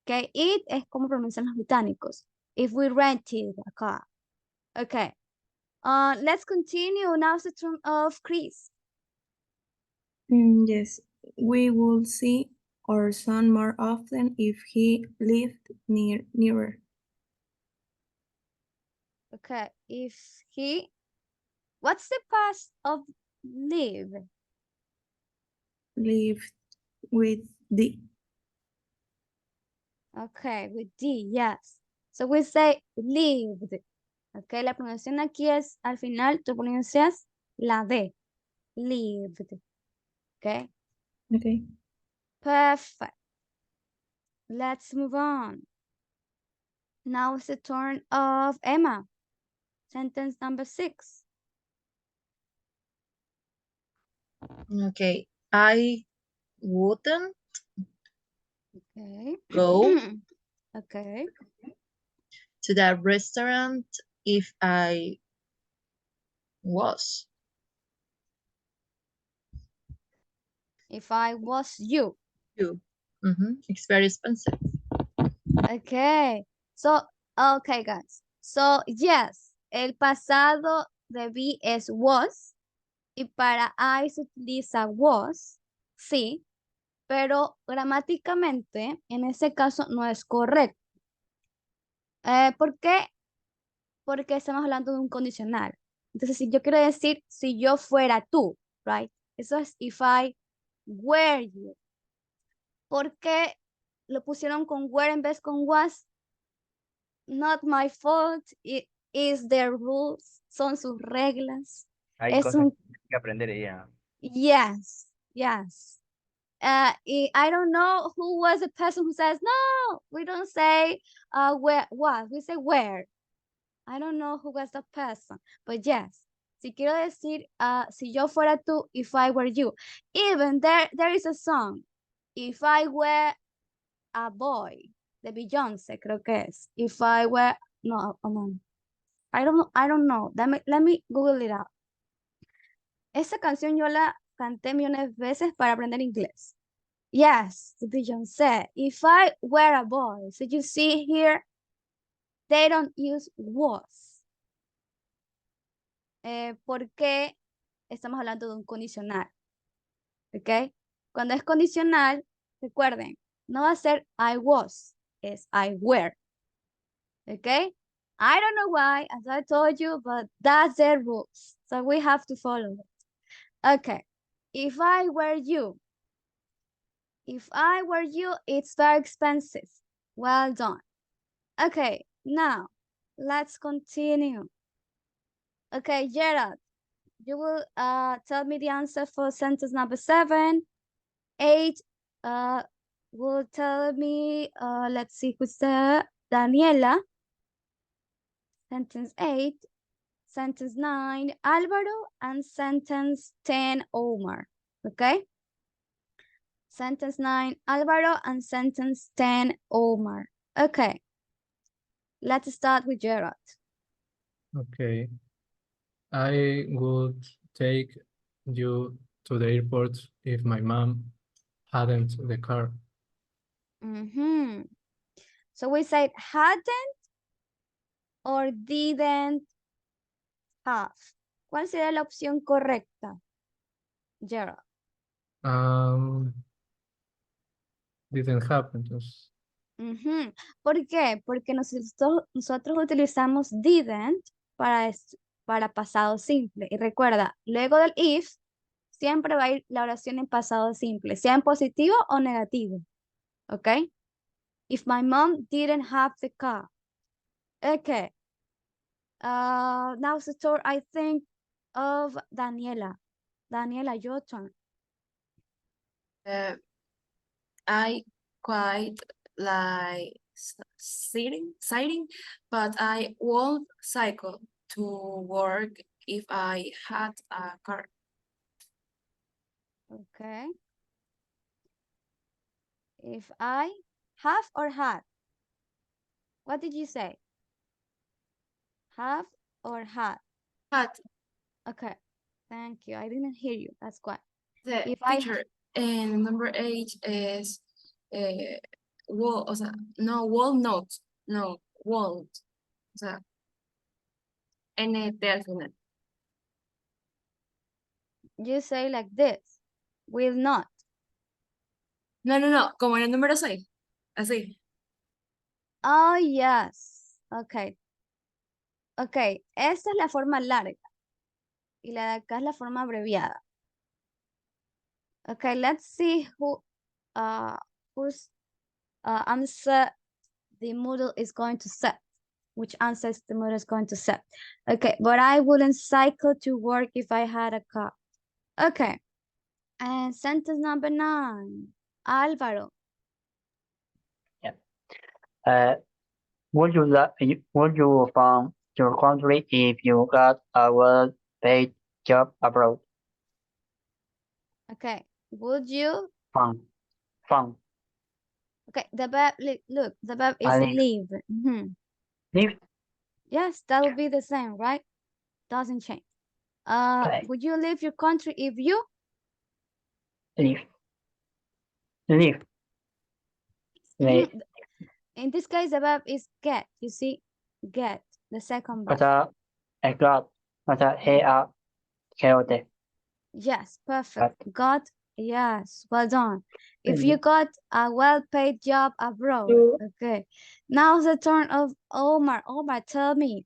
Okay? It es como pronuncian los británicos. If we rented a car. Okay. Let's continue. Now it's the turn of Chris. Yes, we would see our son more often if he lived nearer. Okay. If he, what's the past of live? Lived with the. Okay, with D, yes. So we say lived. Okay, la pronunciación aquí es, al final, tú pronuncias la D. Lived. Okay. Okay. Perfect. Let's move on. Now it's the turn of Emma. Sentence number 6. Okay, I wouldn't Okay. go Okay. to that restaurant if I was. If I was you. You. It's very expensive. Okay. So, okay, guys. So, yes, el pasado de be es was. Y para I se utiliza was, sí, pero gramáticamente en ese caso no es correcto. ¿Por qué? Porque estamos hablando de un condicional. Entonces, si yo quiero decir, si yo fuera tú, right? Eso es if I were you. ¿Por qué lo pusieron con were en vez con was? Not my fault. It is their rules. Son sus reglas. Hay Es cosas un que aprender ya. yes, yes. I don't know who was the person who says, no, we don't say where, what, we say where. I don't know who was the person, but yes. Si quiero decir, si yo fuera tú, if I were you. Even there is a song, if I were a boy, de Beyoncé, creo que es. If I were, no, oh, no. I don't know. Let me Google it out. Esa canción yo la canté millones de veces para aprender inglés. Yes, the Beyoncé. If I were a boy. So you see here, they don't use was. Porque estamos hablando de un condicional. ¿Ok? Cuando es condicional, recuerden, no va a ser I was, es I were. ¿Ok? I don't know why, as I told you, but that's their rules. So we have to follow it. Okay. If I were you. If I were you, it's very expensive. Well done. Okay, now let's continue. Okay, Gerard, you will tell me the answer for sentence number 7. 8 will tell me, let's see who's there. Daniela. Sentence 8. Sentence 9, Alvaro. And sentence 10, Omar. Okay? Sentence 9, Alvaro. And sentence 10, Omar. Okay. Let's start with Gerard. Okay. I would take you to the airport if my mom hadn't the car. So we said hadn't or didn't have. ¿Cuál sería la opción correcta, Gerard? Didn't happen. Entonces. ¿Por qué? Porque nosotros utilizamos didn't para pasado simple. Y recuerda, luego del if, siempre va a ir la oración en pasado simple, sea en positivo o negativo. ¿Ok? If my mom didn't have the car. Okay. Now it's the turn, I think, of Daniela. Daniela, your turn. I quite like cycling, but I won't cycle to work if I had a car. Okay. If I have or had. What did you say? Have or had? Had. Okay, thank you. I didn't hear you. That's why. The If I teacher and number 8 is wall, o sea, no, walnut, no, wall, o sea, NT al final. you say like this, will not. No, no, no, como en el número 6, así. Oh, yes. Okay. Okay, esta es la forma larga. Y la de acá es la forma abreviada. Okay, let's see whose answer the model is going to set. Which answers the model is going to set. Okay, but I wouldn't cycle to work if I had a car. Okay, and sentence number 9. Álvaro. Would you from your country if you got a well-paid job abroad? Okay, would you? Fun. Okay, the verb, look, the verb is I live. live. Live. Yes, that will be the same, right? Doesn't change. Okay. Would you leave your country if you? Live. Live. Live. In this case, the verb is get. You see, get, the second verb. I got. Chaotic. Yes, perfect. Got, yes, well done. If you got a well-paid job abroad. Okay. Now the turn of Omar. Omar, tell me.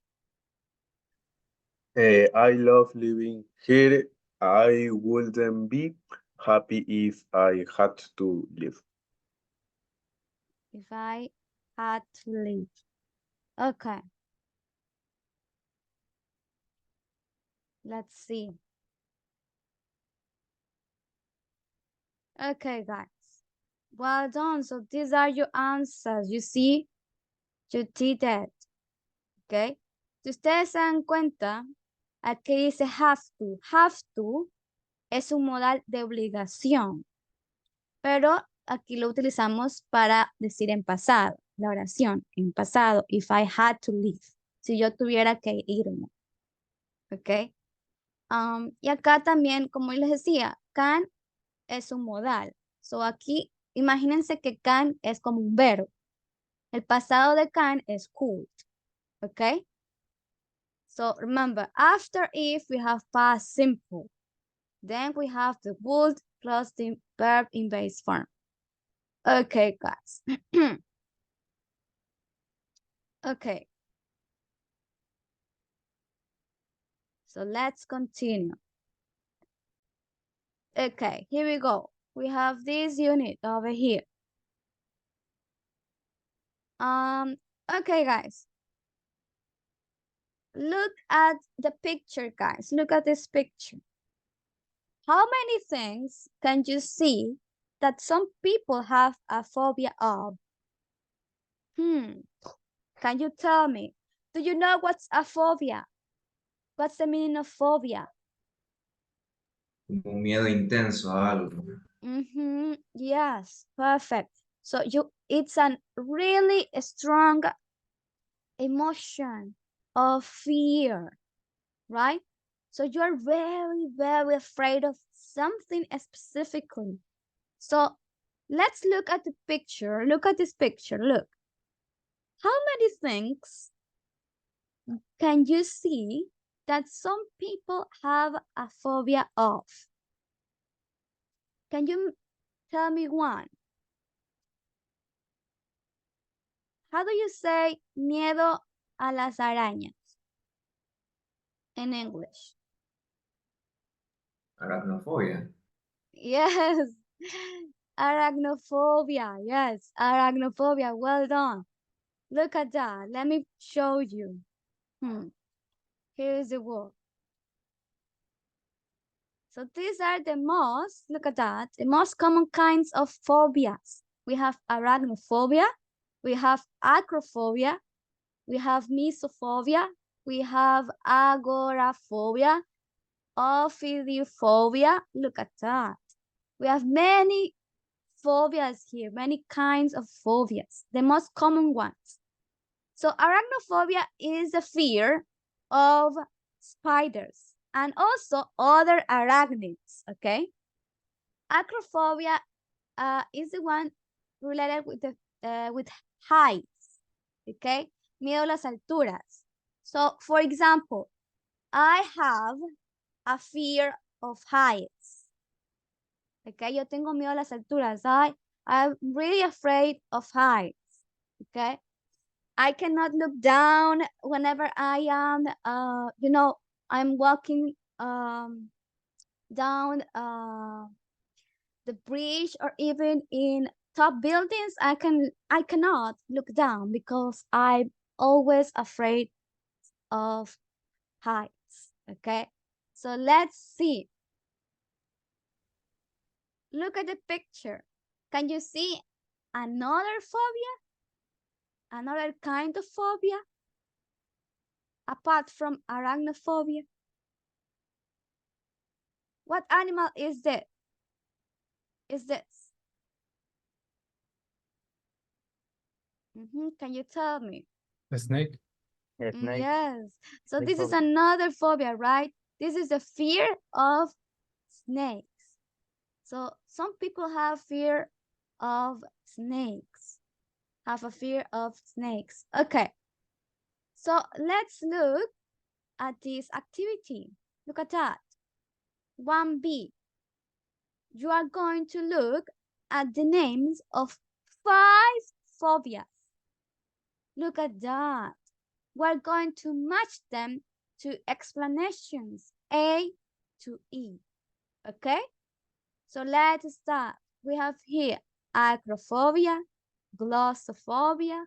I love living here. I wouldn't be happy if I had to leave. If I had to leave. Okay. Let's see. Okay, guys. Well done. So these are your answers. You see, you did it. Okay. Si ustedes se dan cuenta, aquí dice have to. Have to es un modal de obligación. Pero aquí lo utilizamos para decir en pasado. La oración en pasado. If I had to leave. Si yo tuviera que irme. Ok. Y acá también, como les decía, can es un modal. So aquí, imagínense que can es como un verbo. El pasado de can es could. Okay? So remember, after if we have past simple. Then we have the would plus the verb in base form. Okay, guys. Okay. So let's continue. Okay, here we go. We have this unit over here. Okay, guys. Look at the picture, guys. Look at this picture. How many things can you see that some people have a phobia of? Can you tell me? Do you know what's a phobia? What's the meaning of phobia? Un miedo intenso a algo. Yes, perfect. So it's a really strong emotion of fear, right? So you're very, very afraid of something specifically. So let's look at the picture. Look at this picture. Look. How many things can you see that some people have a phobia of? Can you tell me one? How do you say miedo a las arañas in English? Aracnofobia. Yes, arachnophobia. Yes, arachnophobia. Well done. Look at that. Let me show you. Here is the word. So these are the most, look at that, the most common kinds of phobias. We have arachnophobia, we have acrophobia, we have mesophobia, we have agoraphobia, ophidiophobia. Look at that. We have many phobias here, many kinds of phobias, the most common ones. So arachnophobia is the fear of spiders and also other arachnids, okay? Acrophobia is the one related with heights, okay? Miedo a las alturas. So, for example, I have a fear of heights. Okay, yo tengo miedo a las alturas. I'm really afraid of heights. Okay, I cannot look down whenever I am, I'm walking down the bridge or even in top buildings. I cannot look down because I'm always afraid of heights. Okay, so let's see. Look at the picture. Can you see another phobia? Another kind of phobia? Apart from arachnophobia? What animal is this? Can you tell me? The snake. Yes. So Snake this is phobia. another phobia, right? This is the fear of snakes. So some people have fear of snakes. Have a fear of snakes. Okay. So let's look at this activity. Look at that. 1B. You are going to look at the names of 5 phobias. Look at that. We're going to match them to explanations A to E. Okay? So let's start. We have here acrophobia, glossophobia,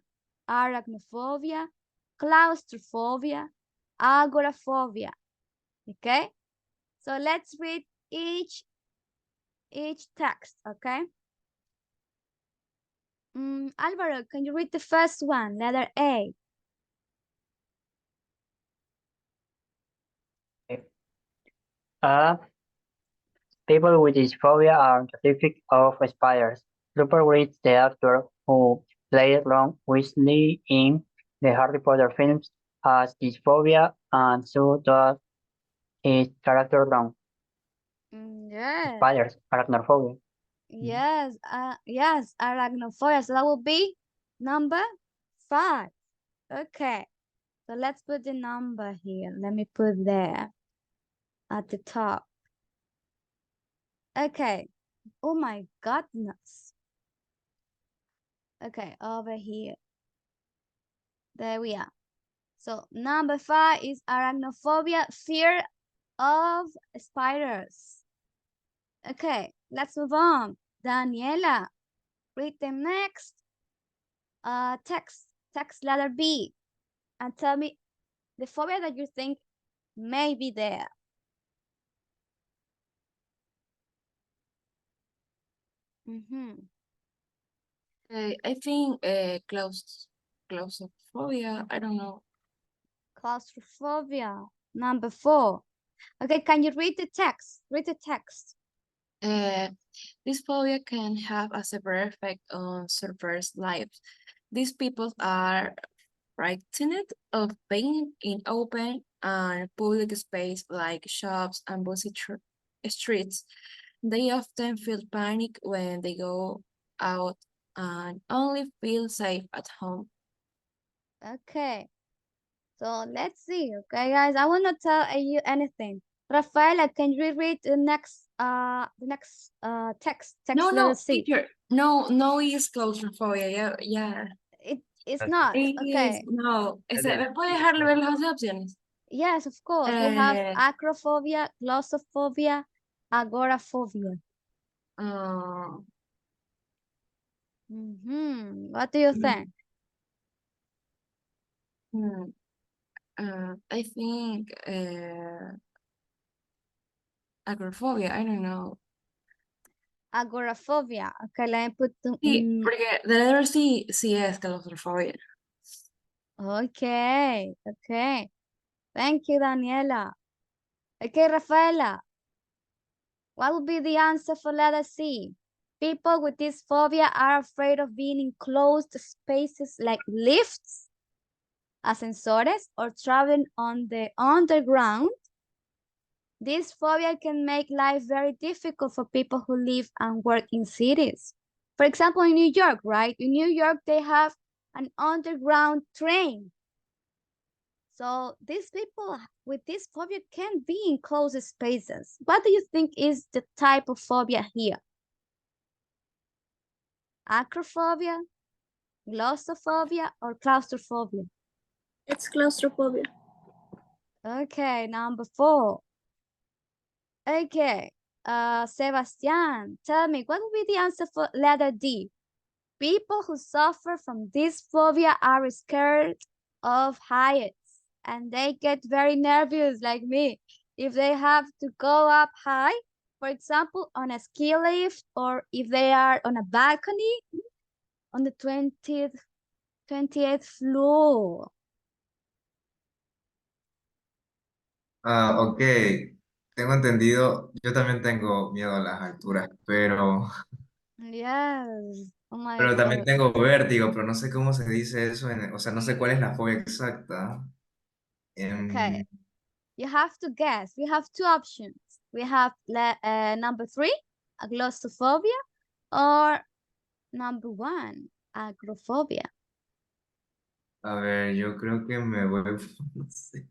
arachnophobia, claustrophobia, agoraphobia. Okay? So let's read each text, okay? Alvaro, can you read the first one, letter A? People with this phobia are terrific of spiders. Rupert Grint, the actor who played Ron Weasley in the Harry Potter films, has this phobia, and so does his character Ron. Yes. Spiders, arachnophobia. Yes, yes, arachnophobia. So that will be number 5. Okay. So let's put the number here. Let me put there at the top. Okay. Oh my goodness. Okay, over here. There we are. So number 5 is arachnophobia, fear of spiders. Okay, let's move on. Daniela, read the next text letter B, and tell me the phobia that you think may be there. I think claustrophobia, I don't know. Claustrophobia, number 4. Okay, can you read the text? Read the text. This phobia can have a severe effect on survivors' lives. These people are frightened of being in open and public space like shops and busy streets. They often feel panic when they go out and only feel safe at home. Okay, so let's see. Okay, guys, I will not tell you anything. Rafaela, can you read the next text letter C? Teacher, no is claustrophobia, yeah. It's not. Okay. No. ¿Me puede dejar ver las otras opciones? Yes, of course. We have acrophobia, glossophobia, agoraphobia. What do you think? I think agoraphobia, I don't know. Agoraphobia. Okay, let me put Sí, porque the letter C sí es claustrofobia. Okay, okay. Thank you, Daniela. Okay, Rafaela. What would be the answer for letter C? People with this phobia are afraid of being in closed spaces like lifts, ascensores, or traveling on the underground, this phobia can make life very difficult for people who live and work in cities. For example, in New York, right? In New York, they have an underground train. So these people with this phobia can be in closed spaces. What do you think is the type of phobia here? Acrophobia, glossophobia, or claustrophobia? It's claustrophobia. Okay, number 4. Okay, Sebastian, tell me, what would be the answer for letter D? People who suffer from this phobia are scared of heights and they get very nervous like me if they have to go up high, for example, on a ski lift, or if they are on a balcony on the 28th floor. Ok. Tengo entendido, yo también tengo miedo a las alturas, Yes. Oh my pero también God. tengo vértigo, pero no sé cómo se dice eso, o sea, no sé cuál es la fobia exacta. Okay. Em, You have to guess. We have 2 options. We have number 3, glossophobia, or number 1, agrophobia. a ver, yo creo que me voy, no sé.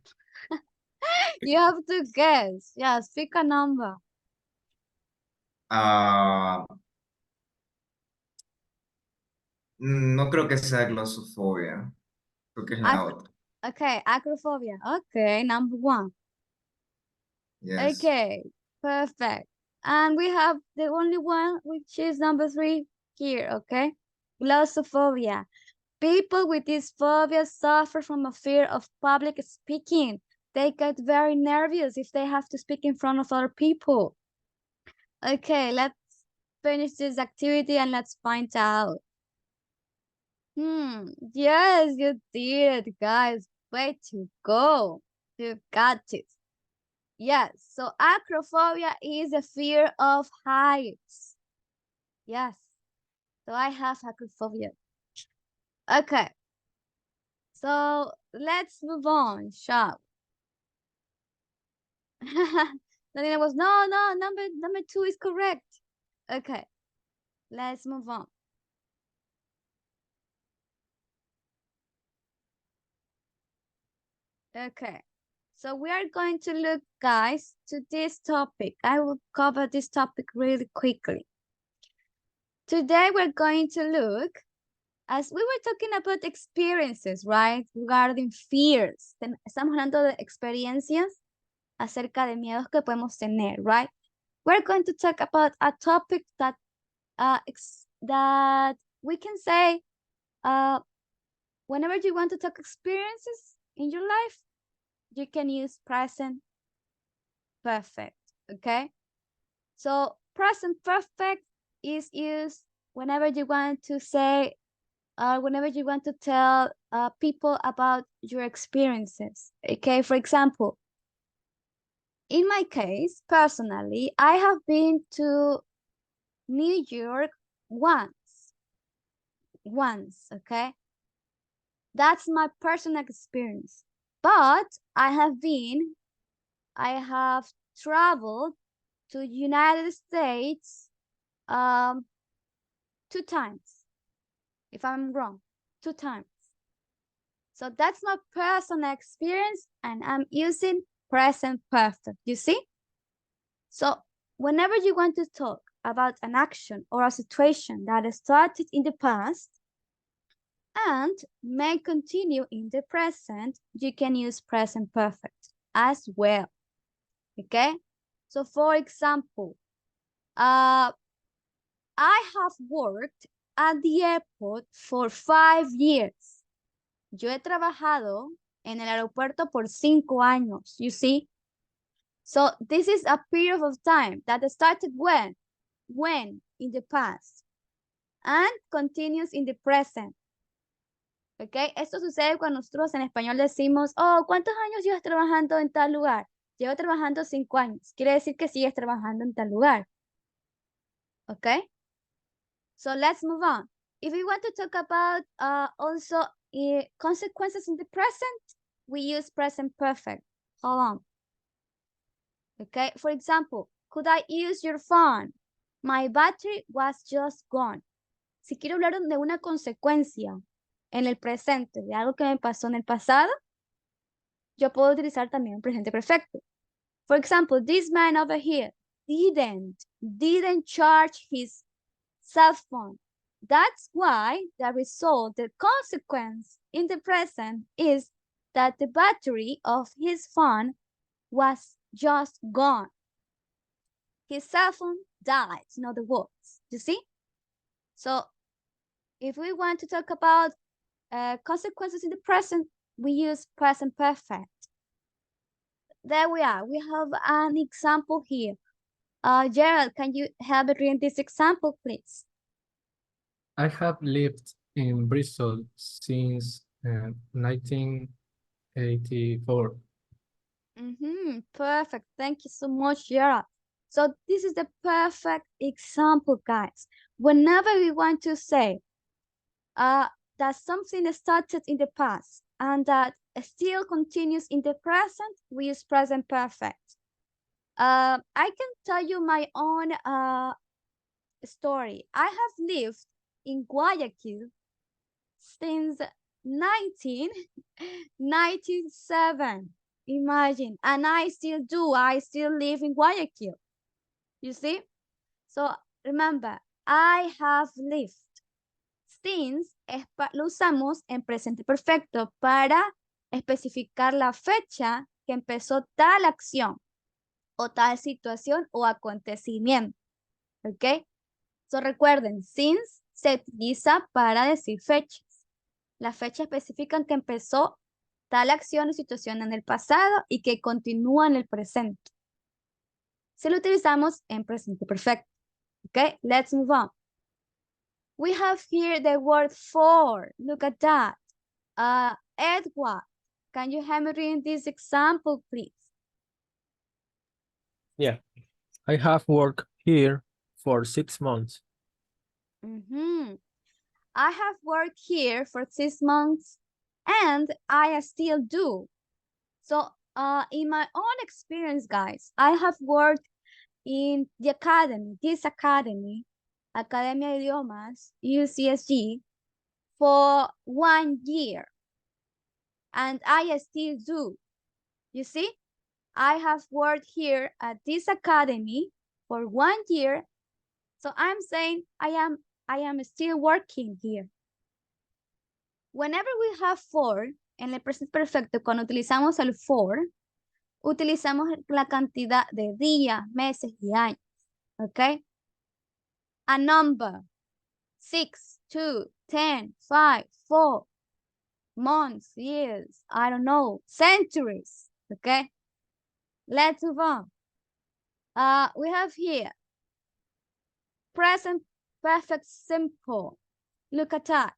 You have to guess. Yes, pick a number. Ah, no creo que sea glosofobia, creo que es la otra. Okay, acrophobia. Okay, number 1. Yes. Okay, perfect. And we have the only one, which is number 3 here, okay? Glossophobia. People with this phobia suffer from a fear of public speaking. They get very nervous if they have to speak in front of other people. Okay, let's finish this activity and let's find out. Yes, you did it, guys. Way to go. You got it. Yes, so acrophobia is a fear of heights. Yes, so I have acrophobia. Okay, so let's move on, shall we? Daniela was, no, number 2 is correct. Okay, let's move on. Okay, so we are going to look, guys, to this topic. I will cover this topic really quickly. Today we're going to look, as we were talking about experiences, right? Regarding fears. Estamos hablando de experiencias acerca de miedos que podemos tener, right? We're going to talk about a topic that that we can say whenever you want to talk experiences in your life, you can use present perfect, okay? So present perfect is used whenever you want to say, whenever you want to tell people about your experiences, okay? For example, in my case, personally, I have been to New York once, okay? That's my personal experience. But I have traveled to United States 2 times, if I'm wrong, 2 times. So that's my personal experience and I'm using present perfect, you see? So whenever you want to talk about an action or a situation that started in the past and may continue in the present, you can use present perfect as well, okay? So for example, I have worked at the airport for 5 years. Yo he trabajado en el aeropuerto por 5 años, you see? So this is a period of time that started when? When? In the past. And continues in the present. ¿Ok? Esto sucede cuando nosotros en español decimos, oh, ¿cuántos años llevas trabajando en tal lugar? Llevo trabajando 5 años. Quiere decir que sigues trabajando en tal lugar. ¿Ok? So let's move on. If we want to talk about also consequences in the present, we use present perfect. Hold on. Okay, for example, could I use your phone? My battery was just gone. Si quiero hablar de una consecuencia en el presente, de algo que me pasó en el pasado, yo puedo utilizar también el presente perfecto. For example, this man over here didn't charge his cell phone. That's why the result, the consequence in the present is that the battery of his phone was just gone. His cell phone died, in other words, you see? So if we want to talk about consequences in the present, we use present perfect. There we are. We have an example here. Gerald, can you help me read this example, please? I have lived in Bristol since 1984. Perfect. Thank you so much, Gerald. So this is the perfect example, guys. Whenever we want to say that something started in the past and that still continues in the present, we use present perfect. I can tell you my own story. I have lived in Guayaquil since 1997. Imagine, and I still live in Guayaquil. You see? So remember, I have lived. Since lo usamos en presente perfecto para especificar la fecha que empezó tal acción o tal situación o acontecimiento. ¿Ok? So recuerden, since se utiliza para decir fechas. La fecha específica en que empezó tal acción o situación en el pasado y que continúa en el presente. Si lo utilizamos en presente perfecto. Okay, let's move on. We have here the word for. Look at that. Edward, can you help me read this example, please? Yeah, I have worked here for 6 months. I have worked here for 6 months and I still do. So in my own experience, guys, I have worked in the academy, this academy, Academia de Idiomas, UCSG, for 1 year. And I still do. You see, I have worked here at this academy for 1 year. So I'm saying I am still working here. Whenever we have for, en el presente perfecto, cuando utilizamos el for, utilizamos la cantidad de días, meses y años. ¿Ok? A number. 6, 2, 10, 5, 4. Months, years, I don't know, centuries. Okay? Let's move on. We have here present perfect simple. Look at that.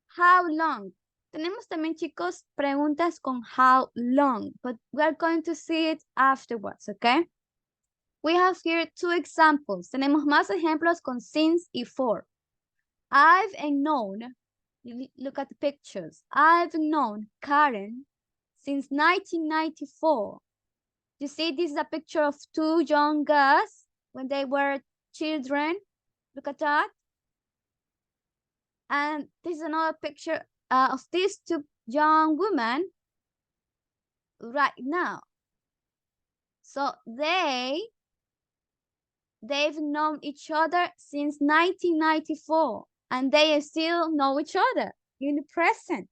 How long? Tenemos también, chicos, preguntas con how long, but we're going to see it afterwards, okay? We have here 2 examples. Tenemos más ejemplos con since y for. I've known, look at the pictures. I've known Karen since 1994. You see, this is a picture of 2 young girls when they were children. Look at that. And this is another picture of these 2 young women right now. So they've known each other since 1994 and they still know each other in the present.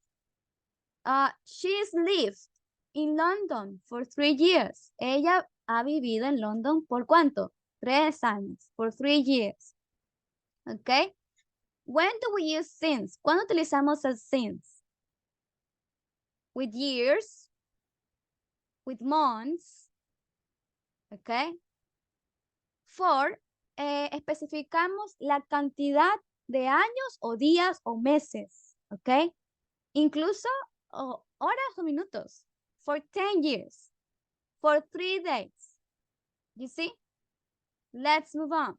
She's lived in London for 3 years. Ella ha vivido en London por ¿cuánto? 3 años, for 3 years. Okay? When do we use since? ¿Cuándo utilizamos el since? With years, with months, okay? For, especificamos la cantidad de años o días o meses, okay? Incluso horas o minutos. For 10 years, for 3 days. You see? Let's move on.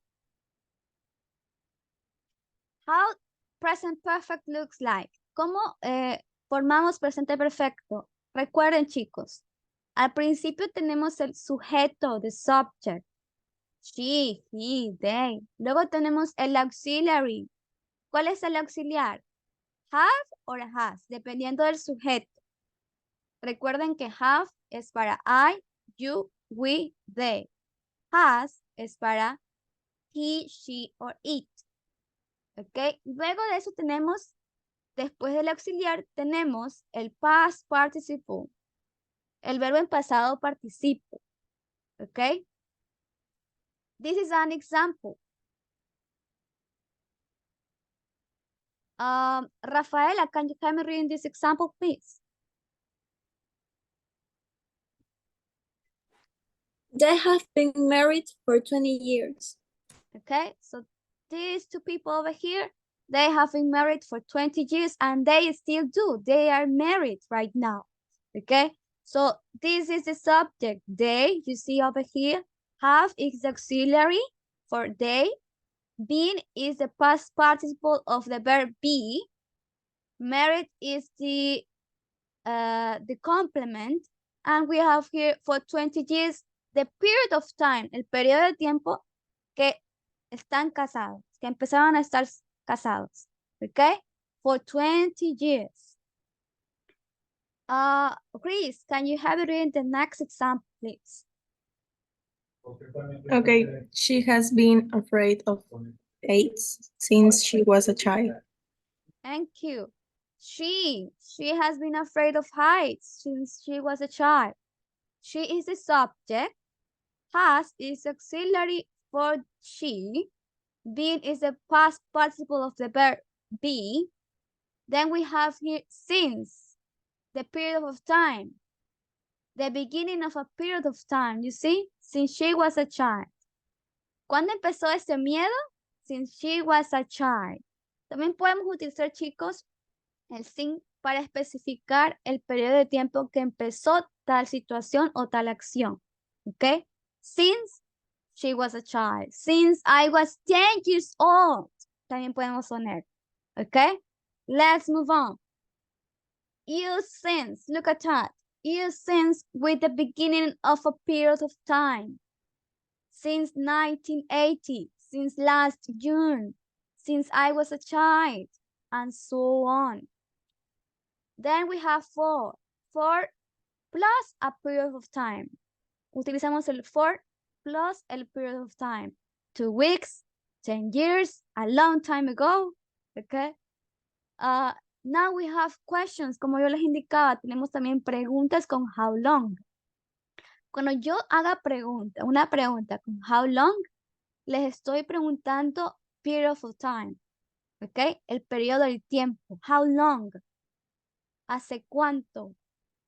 How present perfect looks like. ¿cómo formamos presente perfecto? Recuerden, chicos, al principio tenemos el sujeto, the subject. She, he, they. Luego tenemos el auxiliary. ¿Cuál es el auxiliar? Have o has, dependiendo del sujeto. Recuerden que have es para I, you, we, they. Has es para he, she or it. ¿Ok? Luego de eso tenemos, después del auxiliar, tenemos el past participle. El verbo en pasado participo. ¿Ok? This is an example. Rafaela, can you help me reading this example, please? They have been married for 20 years. Okay, so these two people over here, they have been married for 20 years and they still do. They are married right now. Okay, so this is the subject. They, you see over here, have is the auxiliary for they. Been is the past participle of the verb be. Married is the complement. And we have here for 20 years, the period of time, el periodo de tiempo que están casados, que empezaron a estar casados, okay? For 20 years. Chris, can you have it in the next example, please? Okay, she has been afraid of heights since she was a child. Thank you. She has been afraid of heights since she was a child. She is the subject. Has is auxiliary for she. Been is the past participle of the verb be. Then we have here since, the period of time. The beginning of a period of time, you see? Since she was a child. ¿Cuándo empezó este miedo? Since she was a child. También podemos utilizar, chicos, el sin para especificar el periodo de tiempo que empezó tal situación o tal acción. ¿Ok? Since she was a child. Since I was 10 years old. También podemos poner. ¿Ok? Let's move on. Use since. Look at that. Use since with the beginning of a period of time. Since 1980. Since last June. Since I was a child. And so on. Then we have for plus a period of time. Utilizamos el for plus el period of time. 2 weeks, 10 years, a long time ago. Okay. Now we have questions. Como yo les indicaba, tenemos también preguntas con how long. Cuando yo haga una pregunta con how long, les estoy preguntando period of time. Okay. El periodo del tiempo. How long? ¿Hace cuánto?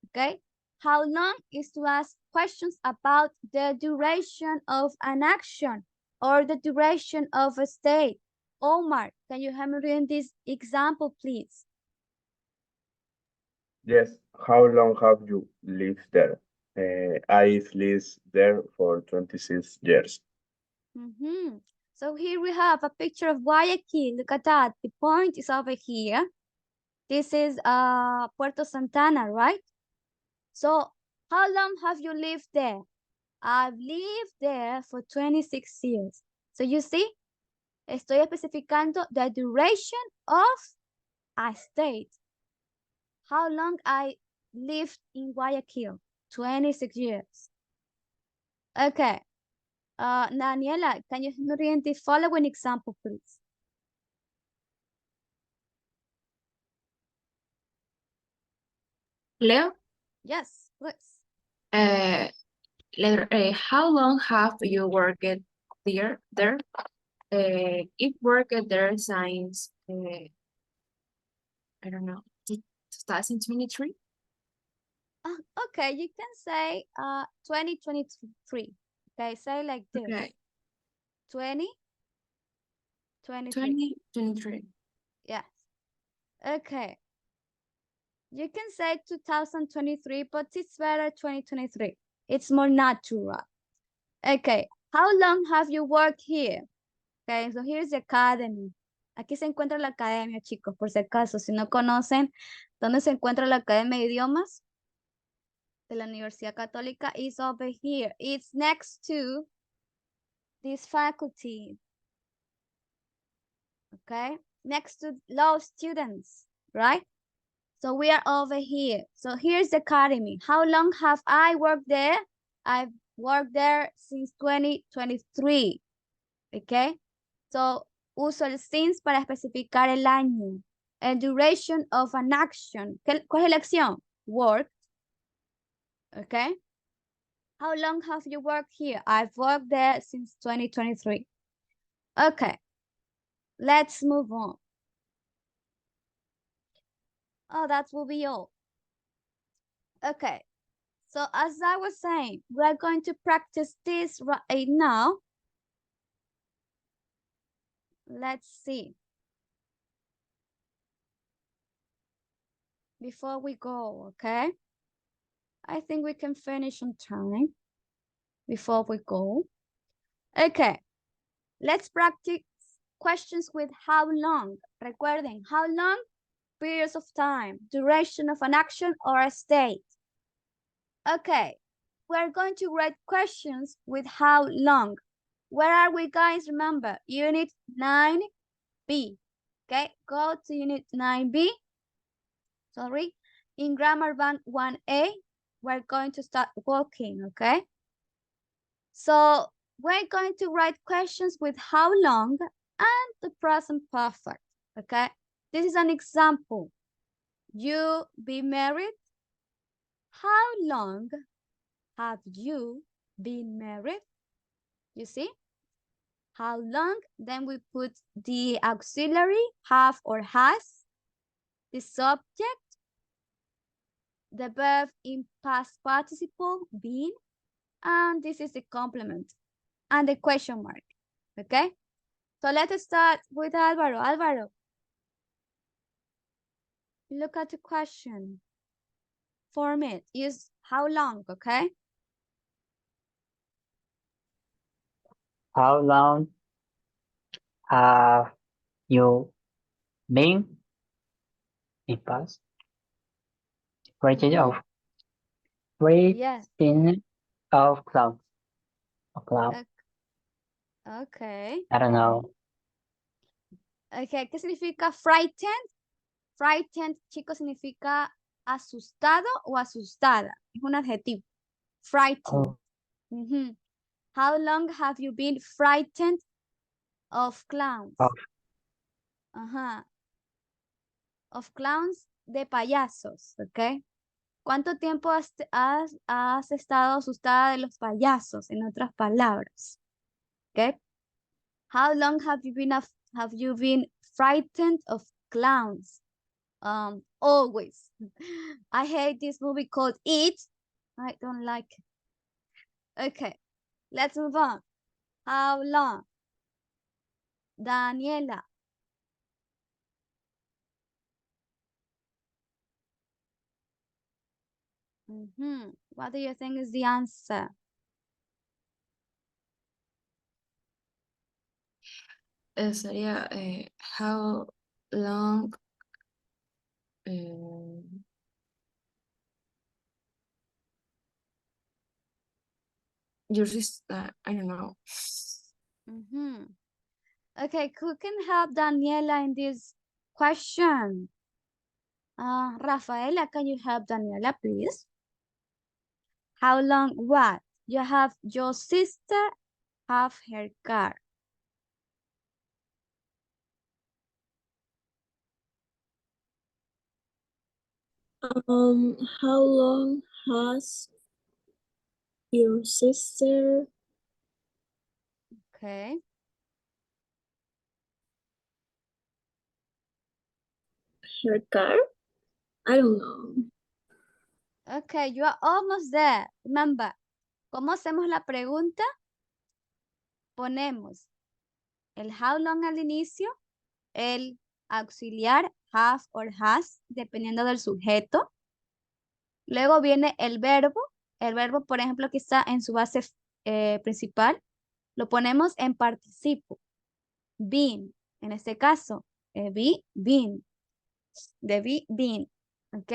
Okay. How long is to ask questions about the duration of an action or the duration of a state. Omar, can you help me read this example, please? Yes, how long have you lived there? I've lived there for 26 years. So here we have a picture of Guayaquil. Look at that. The point is over here. This is Puerto Santana, right? So how long have you lived there? I've lived there for 26 years. So you see, estoy especificando the duration of a state. How long I lived in Guayaquil? 26 years. Okay. Daniela, can you read the following example, please? Leo, Yes, please. how long have you worked there? If worked there since, I don't know, 2023? Okay, you can say 2023. Okay, say like this. Okay. 2023. Yes. Okay. You can say 2023, but it's better 2023. It's more natural. Okay. How long have you worked here? Okay, so here's the academy. Aquí se encuentra la academia, chicos, por si acaso. Si no conocen dónde se encuentra la Academia de Idiomas de la Universidad Católica, is over here. It's next to this faculty. Okay? Next to law students, right? So we are over here. So here's the academy. How long have I worked there? I've worked there since 2023. Okay? So uso el since para especificar el año. El duration of an action. ¿Cuál es la acción? Work. Okay? How long have you worked here? I've worked there since 2023. Okay. Let's move on. Oh, that will be all. Okay. So as I was saying, we're going to practice this right now. Let's see. Before we go, okay? I think we can finish on time before we go. Okay, let's practice questions with how long. Recuerden, how long? Periods of time, duration of an action or a state. Okay, we're going to write questions with how long. Where are we, guys? Remember, Unit 9B. Okay, go to Unit 9B. Sorry. In Grammar Bank 1A, we're going to start walking, okay? So we're going to write questions with how long and the present perfect, okay? This is an example. You be married? How long have you been married? You see? How long? Then we put the auxiliary, have or has, the subject, the verb in past participle, been, and this is the complement, and the question mark, okay? So let's start with Álvaro. Álvaro, look at the question. Form it, use how long, okay? How long have you been in past? Rating of Yes. rating of clouds. Of cloud. Okay. I don't know. Okay, ¿qué significa frightened? Frightened, chicos, significa asustado o asustada. Es un adjetivo. Frightened. Oh. Mhm. How long have you been frightened of clowns? Oh. Ajá. Of clowns, de payasos, ¿ok? ¿Cuánto tiempo has estado asustada de los payasos, en otras palabras? ¿Ok? How long have you been frightened of clowns? Always. I hate this movie called It. I don't like it. Okay, let's move on. How long? Daniela. What do you think is the answer? Sería, how long your sister, I don't know. Okay, who can help Daniela in this question? Rafaela, can you help Daniela, please? How long what? You have your sister have her car. How long has your sister Okay. her car? I don't know. Okay, you are almost there. Remember, ¿cómo hacemos la pregunta? Ponemos el how long al inicio, el auxiliar have or has, dependiendo del sujeto. Luego viene el verbo, por ejemplo, que está en su base principal, lo ponemos en participo. Been, en este caso, been. The been. ¿Ok?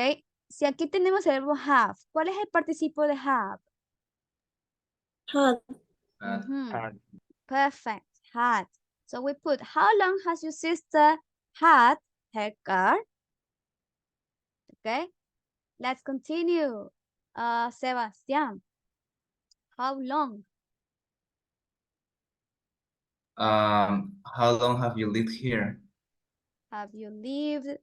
Si aquí tenemos el verbo have, ¿cuál es el participo de have? Had. Had. Perfect. Had. So we put, how long has your sister had her car? Okay. Let's continue. Sebastian, how long? How long have you lived here? Have you lived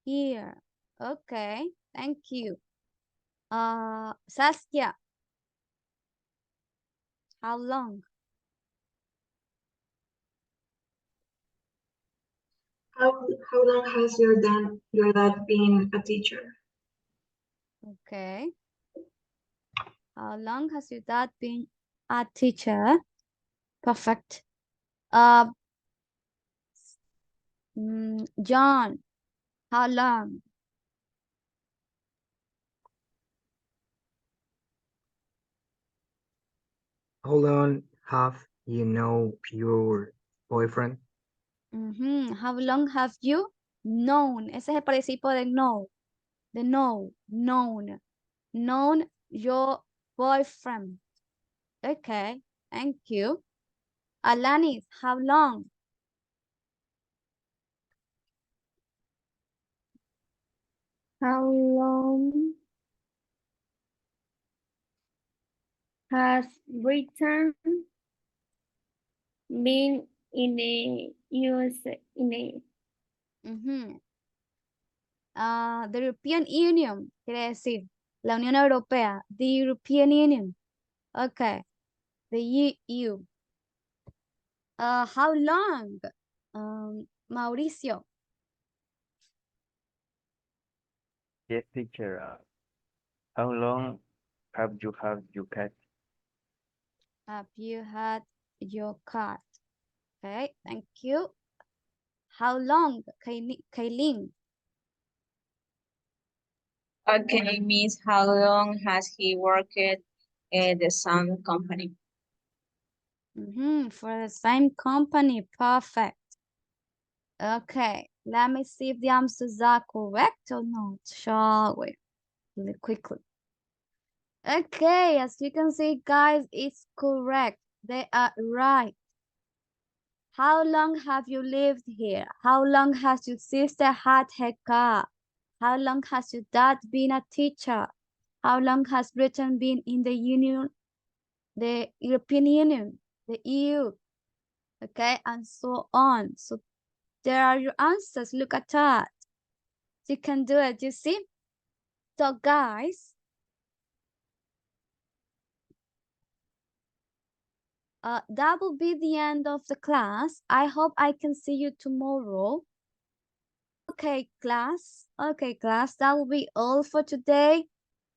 here? Okay, thank you. Saskia, how long? How long has your dad been a teacher? Okay. How long has your dad been a teacher? Perfect. John, how long? How long have you known your boyfriend? How long have you known? Ese es el participo de know. De know, known. Known your boyfriend. Okay, thank you. Alanis, how long? How long has Britain been in the USA? The European Union, quiere decir, la Unión Europea, the European Union. Okay, the EU. How long? Mauricio. Yes, teacher. How long have you had your cat? Have you had your cat? Okay, thank you. How long, Kaylin? Okay, Miss, how long has he worked at the same company? For the same company, perfect. Okay, let me see if the answers are correct or not, shall we? Really quickly. Okay, as you can see, guys, it's correct. They are right. How long have you lived here? How long has your sister had her car? How long has your dad been a teacher? How long has Britain been in the Union, the European Union, the EU? Okay, and so on. So there are your answers. Look at that. You can do it, you see? So guys, that will be the end of the class. I hope I can see you tomorrow. Okay, class. Okay, class, that will be all for today.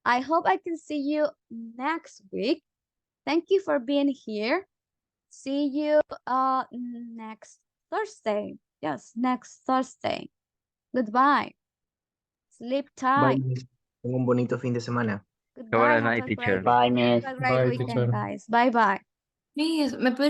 I hope I can see you next week. Thank you for being here. See you next Thursday. Yes, next Thursday. Goodbye. Sleep Bye, tight. miss. Tengo un bonito fin de semana. Goodbye. Have a night, teacher. Bye, Miss. Have a great Bye, weekend, teacher. guys. Bye bye. Miss, ¿me puedes